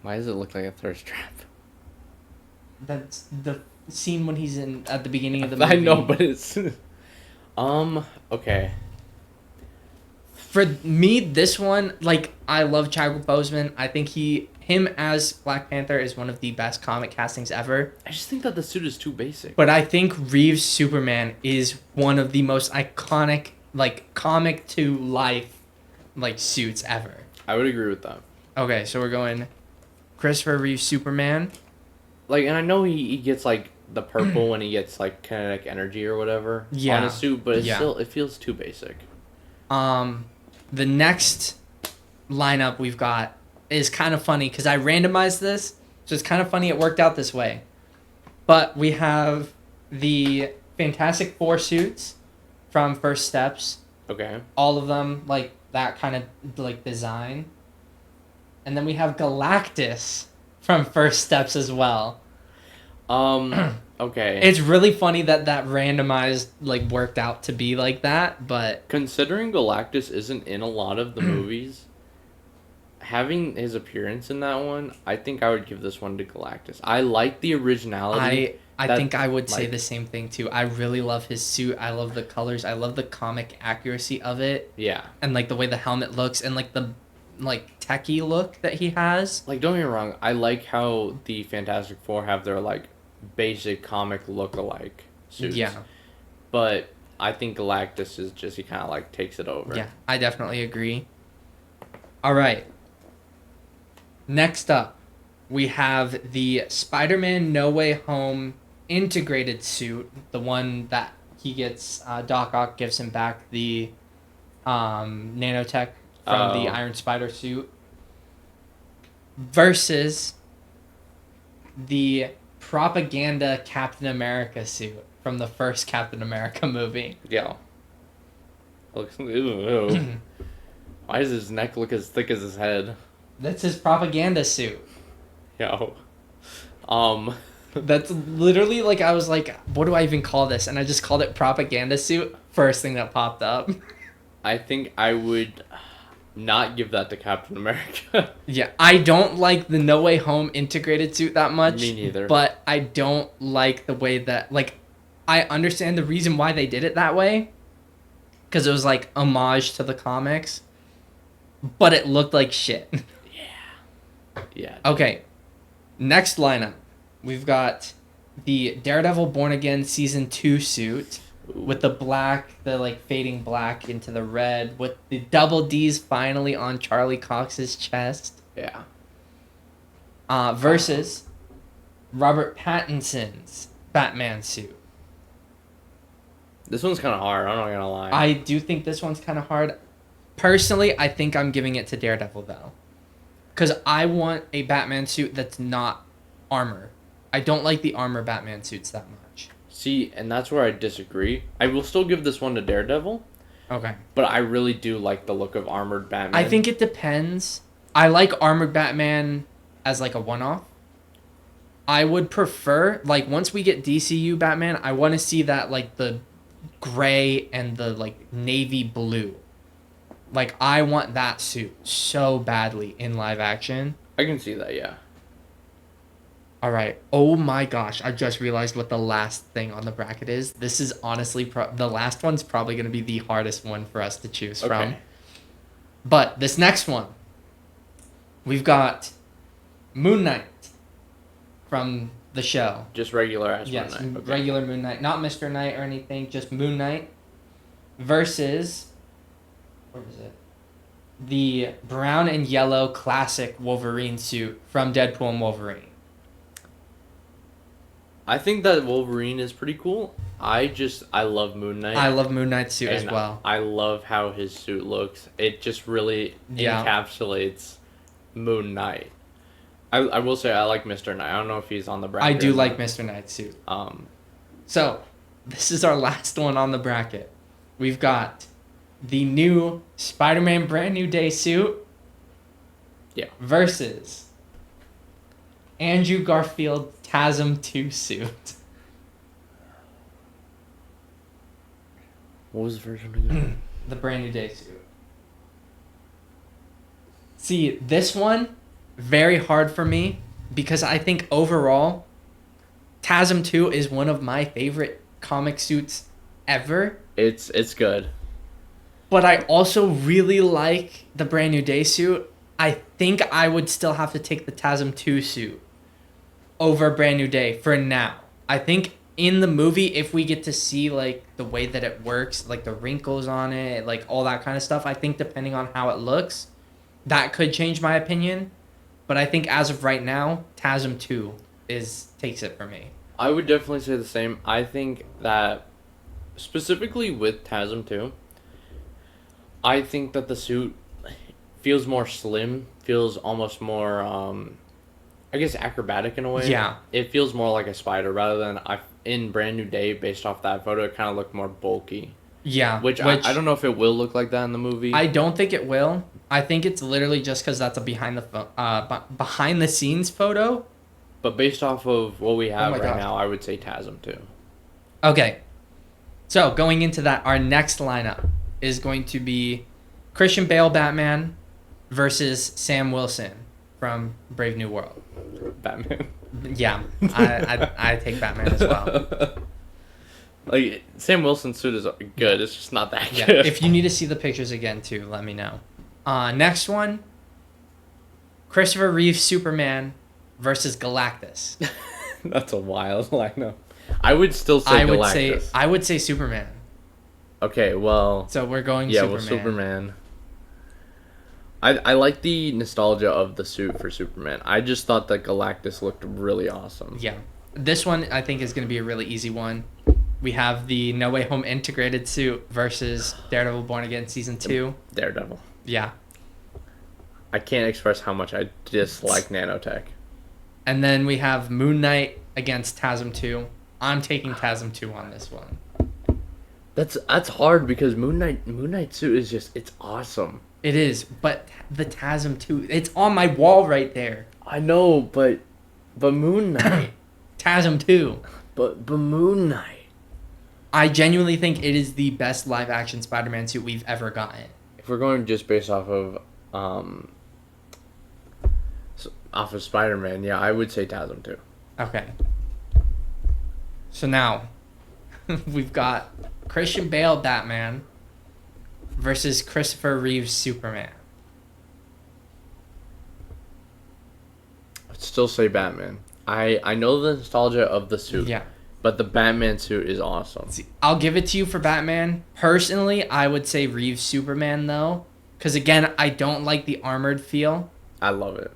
Why does it look like a thirst trap? That's the scene when he's in at the beginning of the movie. I know, but it's okay. For me, this one, like, I love Chadwick Boseman. I think him as Black Panther is one of the best comic castings ever. I just think that the suit is too basic. But I think Reeves' Superman is one of the most iconic, like, comic to life, like, suits ever. I would agree with that. Okay, so we're going Christopher Reeve's Superman. Like, and I know he gets like the purple when he gets like kinetic energy or whatever Yeah. on his suit, but it's Yeah. still it feels too basic. The next lineup we've got is kind of funny because I randomized this, so it's kind of funny it worked out this way. But we have the Fantastic Four suits from First Steps, Okay. all of them like that kind of like design, and then we have Galactus from First Steps as well. Okay. It's really funny that randomized like worked out to be like that, but Considering Galactus isn't in a lot of the movies, having his appearance in that one, I think I would give this one to Galactus. I like the originality. I that, think I would say like- the same thing too. I really love his suit. I love the colors. I love the comic accuracy of it, Yeah. and like the way the helmet looks, and like the like techie look that he has. Like, don't get me wrong, I like how the Fantastic Four have their like basic comic look-alike suits. Yeah, But I think Galactus is just, he kind of like takes it over. yeah, I definitely agree. All right. Next up, we have the Spider-Man No Way Home integrated suit, the one that he gets, Doc Ock gives him back the nanotech from the Oh. Iron Spider suit, versus the propaganda Captain America suit from the first Captain America movie. Yeah. Looks. Ew. Why does his neck look as thick as his head? That's his propaganda suit. Yo. That's literally like, I was like, what do I even call this? And I just called it propaganda suit. First thing that popped up. I think I would not give that to Captain America. Yeah, I don't like the No Way Home integrated suit that much. Me neither. But I don't like the way that, like, I understand the reason why they did it that way. Because it was like homage to the comics. But it looked like shit. Yeah. Okay, next lineup. We've got the Daredevil Born Again Season 2 suit. With the black, the like fading black into the red, with the double D's finally on Charlie Cox's chest. Yeah. Versus Robert Pattinson's Batman suit. This one's kind of hard. I'm not gonna lie. I do think this one's kind of hard. Personally, I think I'm giving it to Daredevil though, because I want a Batman suit that's not armor. I don't like the armor Batman suits that much. See, and that's where I disagree. I will still give this one to Daredevil, Okay. but I really do like the look of armored Batman. I think it depends. I like armored Batman as like a one-off. I would prefer, like, once we get DCU Batman, I want to see that, like, the gray and the, like, navy blue. Like, I want that suit so badly in live action. I can see that, yeah. All right. Oh my gosh. I just realized what the last thing on the bracket is. This is honestly, the last one's probably going to be the hardest one for us to choose from. Okay. But this next one, we've got Moon Knight from the show. Just regular ass Yes, Moon Knight. Okay. regular Moon Knight. Not Mr. Knight or anything, just Moon Knight. Versus, what was it? The brown and yellow classic Wolverine suit from Deadpool and Wolverine. I think that Wolverine is pretty cool. I love Moon Knight. I love Moon Knight's suit as and well. I love how his suit looks. It just really Yeah. encapsulates Moon Knight. I will say I like Mr. Knight. I don't know if he's on the bracket. I do or like not. Mr. Knight's suit. Um, So, this is our last one on the bracket. We've got the new Spider-Man Brand New Day suit. Yeah. Versus Andrew Garfield TASM 2 suit. what was the first one again? The Brand New Day suit. See, this one, very hard for me because I think overall, TASM 2 is one of my favorite comic suits ever. It's good. But I also really like the Brand New Day suit. I think I would still have to take the TASM 2 suit over Brand New Day for now. I think in the movie, if we get to see like the way that it works, like the wrinkles on it, like all that kind of stuff, I think depending on how it looks, that could change my opinion. But I think as of right now, TASM 2 takes it for me. I would definitely say the same. I think that specifically with TASM 2, I think that the suit feels more slim, feels almost more I guess acrobatic in a way. Yeah. It feels more like a spider rather than in Brand New Day based off that photo it kind of looked more bulky. Yeah. Which I don't know if it will look like that in the movie. I don't think it will. I think it's literally just because that's a behind the scenes photo. But based off of what we have my right gosh. now, I would say TASM 2. Okay. So going into that, our next lineup is going to be Christian Bale Batman versus Sam Wilson from Brave New World. Batman. Yeah, I take Batman as well. Like, Sam Wilson's suit is good. It's just not that Yeah, good. if you need to see the pictures again too, let me know. Next one, Christopher Reeve Superman versus Galactus. That's a wild lineup. I would still say Galactus. I would say Superman. Okay, well... So we're going yeah, Superman. well, Superman. I like the nostalgia of the suit for Superman. I just thought that Galactus looked really awesome. Yeah. This one I think is going to be a really easy one. We have the No Way Home integrated suit versus Daredevil Born Again season 2. Daredevil. Yeah. I can't express how much I dislike nanotech. And then we have Moon Knight against TASM 2. I'm taking TASM 2 on this one. That's hard because Moon Knight suit is just it's awesome. It is, but the TASM 2, it's on my wall right there. I know, but Moon Knight, TASM 2. but Moon Knight. I genuinely think it is the best live action Spider-Man suit we've ever gotten. If we're going just based off of Spider-Man, yeah, I would say TASM too. Okay. So now we've got Christian Bale Batman versus Christopher Reeves Superman. I'd still say Batman. I know the nostalgia of the suit. Yeah. But the Batman suit is awesome. See, I'll give it to you for Batman. Personally, I would say Reeves Superman though, because again, I don't like the armored feel. I love it.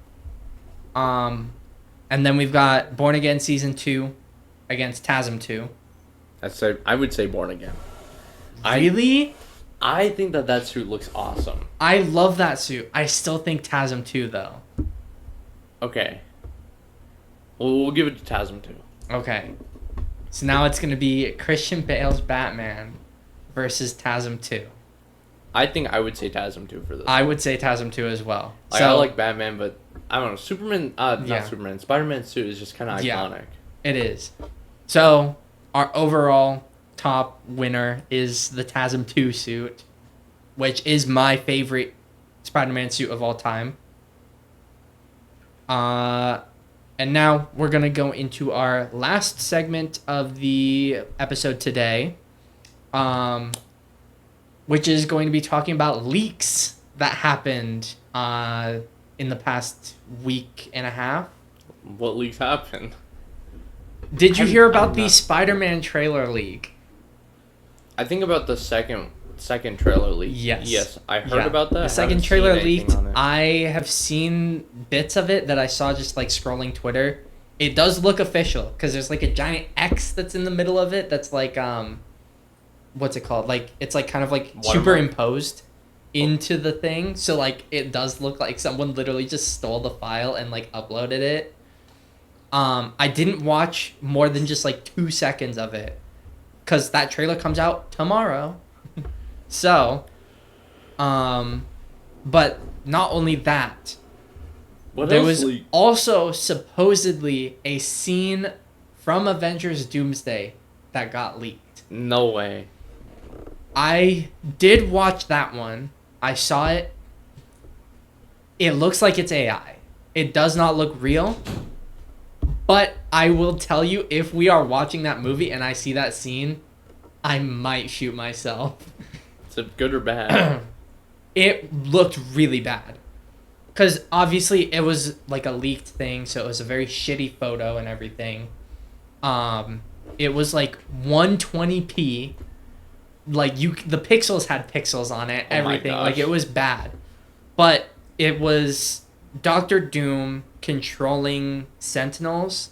And then we've got Born Again season 2 against TASM 2. I would say Born Again. Really? I think that suit looks awesome. I love that suit. I still think TASM 2 though. Okay. Well, we'll give it to TASM 2. Okay. So now it's going to be Christian Bale's Batman versus TASM 2. I think I would say TASM 2 for this. I would say TASM 2 as well. Like, I like Batman, but I don't know. Superman, Yeah. not Superman. Spider-Man's suit is just kind of Yeah. iconic. It is. So our overall top winner is the TASM 2 suit, which is my favorite Spider-Man suit of all time. And now we're going to go into our last segment of the episode today, which is going to be talking about leaks that happened in the past week and a half. What leaks happened? Did you hear about I'm the not- Spider-Man trailer leak? I think about the second trailer leak. Yes. Yes, I heard Yeah. about that. The I second haven't trailer seen anything leaked. on it. I have seen bits of it that I saw just like scrolling Twitter. It does look official because there's like a giant X that's in the middle of it. That's like what's it called? Like it's like kind of like Watermark. superimposed into the thing. So like it does look like someone literally just stole the file and like uploaded it. I didn't watch more than just like 2 seconds of it because that trailer comes out tomorrow. So, but not only that, What there else was leaked? also supposedly a scene from Avengers Doomsday that got leaked. No way. I did watch that one. I saw it. It looks like it's AI. It does not look real. But I will tell you, if we are watching that movie and I see that scene, I might shoot myself. Is it good or bad? It looked really bad. Because obviously it was like a leaked thing, so it was a very shitty photo and everything. It was like 120p. Like the pixels had pixels on it, Oh my everything. Like gosh. it was bad. But it was Doctor Doom controlling Sentinels.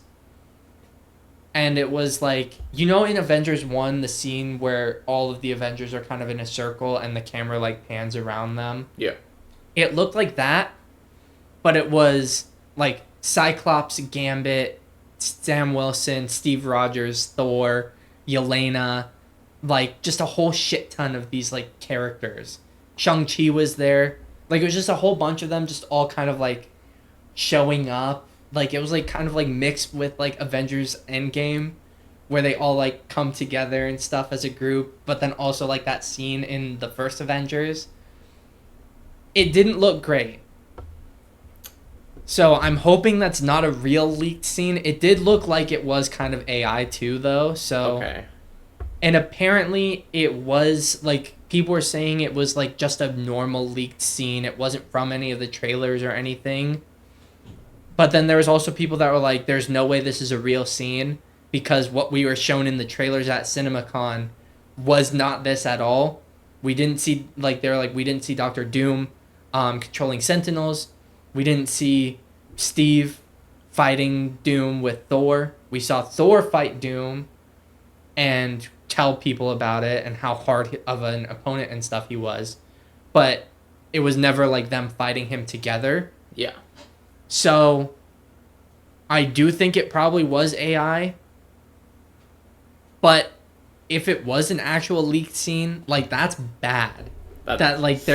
And it was like, you know, in Avengers 1, the scene where all of the Avengers are kind of in a circle and the camera like pans around them. Yeah. It looked like that, but it was like Cyclops, Gambit, Sam Wilson, Steve Rogers, Thor, Yelena, like just a whole shit ton of these like characters. Shang-Chi was there. Like it was just a whole bunch of them just all kind of like showing up. Like it was like kind of like mixed with like Avengers Endgame where they all like come together and stuff as a group, but then also like that scene in the first Avengers. It didn't look great. So I'm hoping that's not a real leaked scene. It did look like it was kind of AI too though, so Okay. and apparently it was like people were saying it was like just a normal leaked scene. It wasn't from any of the trailers or anything. But then there was also people that were like, there's no way this is a real scene because what we were shown in the trailers at CinemaCon was not this at all. We didn't see, like, they're like, we didn't see Doctor Doom controlling Sentinels. We didn't see Steve fighting Doom with Thor. We saw Thor fight Doom and tell people about it and how hard of an opponent and stuff he was. But it was never like them fighting him together. Yeah. So I do think it probably was AI. But if it was an actual leaked scene, like that's bad. That like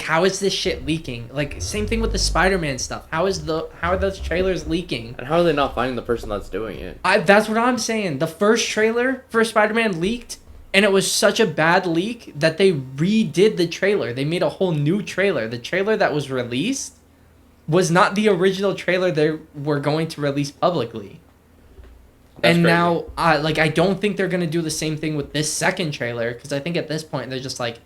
how is this shit leaking? Like same thing with the Spider-Man stuff. How are those trailers leaking? And how are they not finding the person that's doing it? That's what I'm saying. The first trailer for Spider-Man leaked, and it was such a bad leak that they redid the trailer. They made a whole new trailer. The trailer that was released was not the original trailer they were going to release publicly. That's and crazy. now, I don't think they're gonna do the same thing with this second trailer because I think at this point they're just like,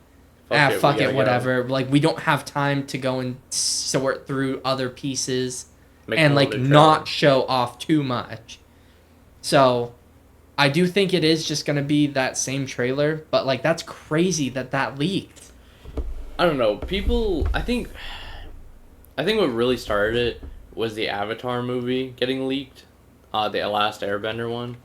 fuck it, whatever. Like we don't have time to go and sort through other pieces and like not show off too much. So, I do think it is just gonna be that same trailer, but like that's crazy that leaked. I don't know. People, I think what really started it was the Avatar movie getting leaked, the last Airbender one.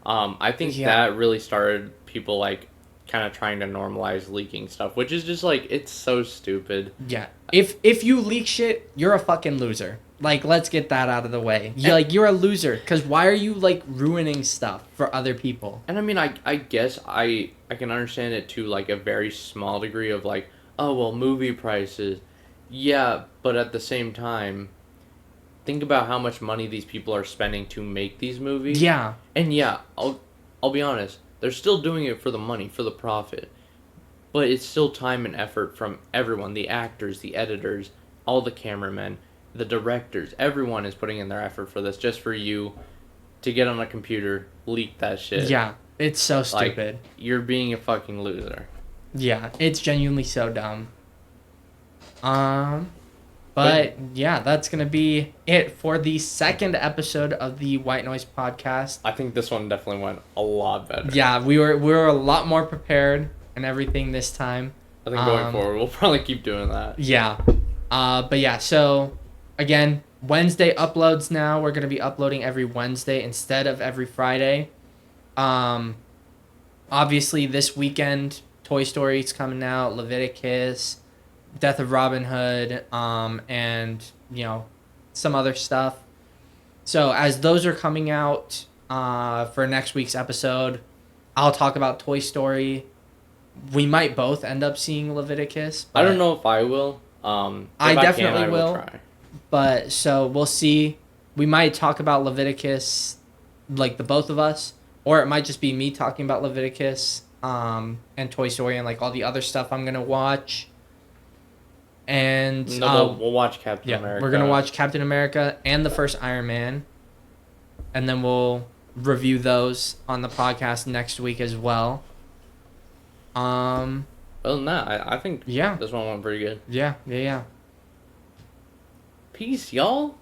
I think that really started people like kind of trying to normalize leaking stuff, which is just like it's so stupid. Yeah. If you leak shit, you're a fucking loser. Like let's get that out of the way. You're a loser cuz why are you like ruining stuff for other people? And I mean I guess I can understand it to like a very small degree of like, oh well, movie prices. Yeah, but at the same time, think about how much money these people are spending to make these movies. Yeah. And yeah, I'll be honest. They're still doing it for the money, for the profit. But it's still time and effort from everyone. The actors, the editors, all the cameramen, the directors. Everyone is putting in their effort for this just for you to get on a computer, leak that shit. Yeah. It's so stupid. Like, you're being a fucking loser. Yeah. It's genuinely so dumb. But yeah, that's gonna be it for the second episode of the White Noise podcast. I think this one definitely went a lot better. Yeah, we were a lot more prepared and everything this time. I think going forward, we'll probably keep doing that. Yeah. But yeah, so again, Wednesday uploads now. We're gonna be uploading every Wednesday instead of every Friday. Obviously this weekend, Toy Story's coming out, Leviticus, Death of Robin Hood, and some other stuff. So as those are coming out for next week's episode, I'll talk about Toy Story. We might both end up seeing Leviticus. I don't know if I will. I definitely will. Try. But so we'll see. We might talk about Leviticus, like the both of us, or it might just be me talking about Leviticus, and Toy Story and like all the other stuff I'm gonna watch. And we'll watch Captain America. We're gonna watch Captain America and the first Iron Man, and then we'll review those on the podcast next week as well. Other than that, I think this one went pretty good. Yeah. Peace, y'all.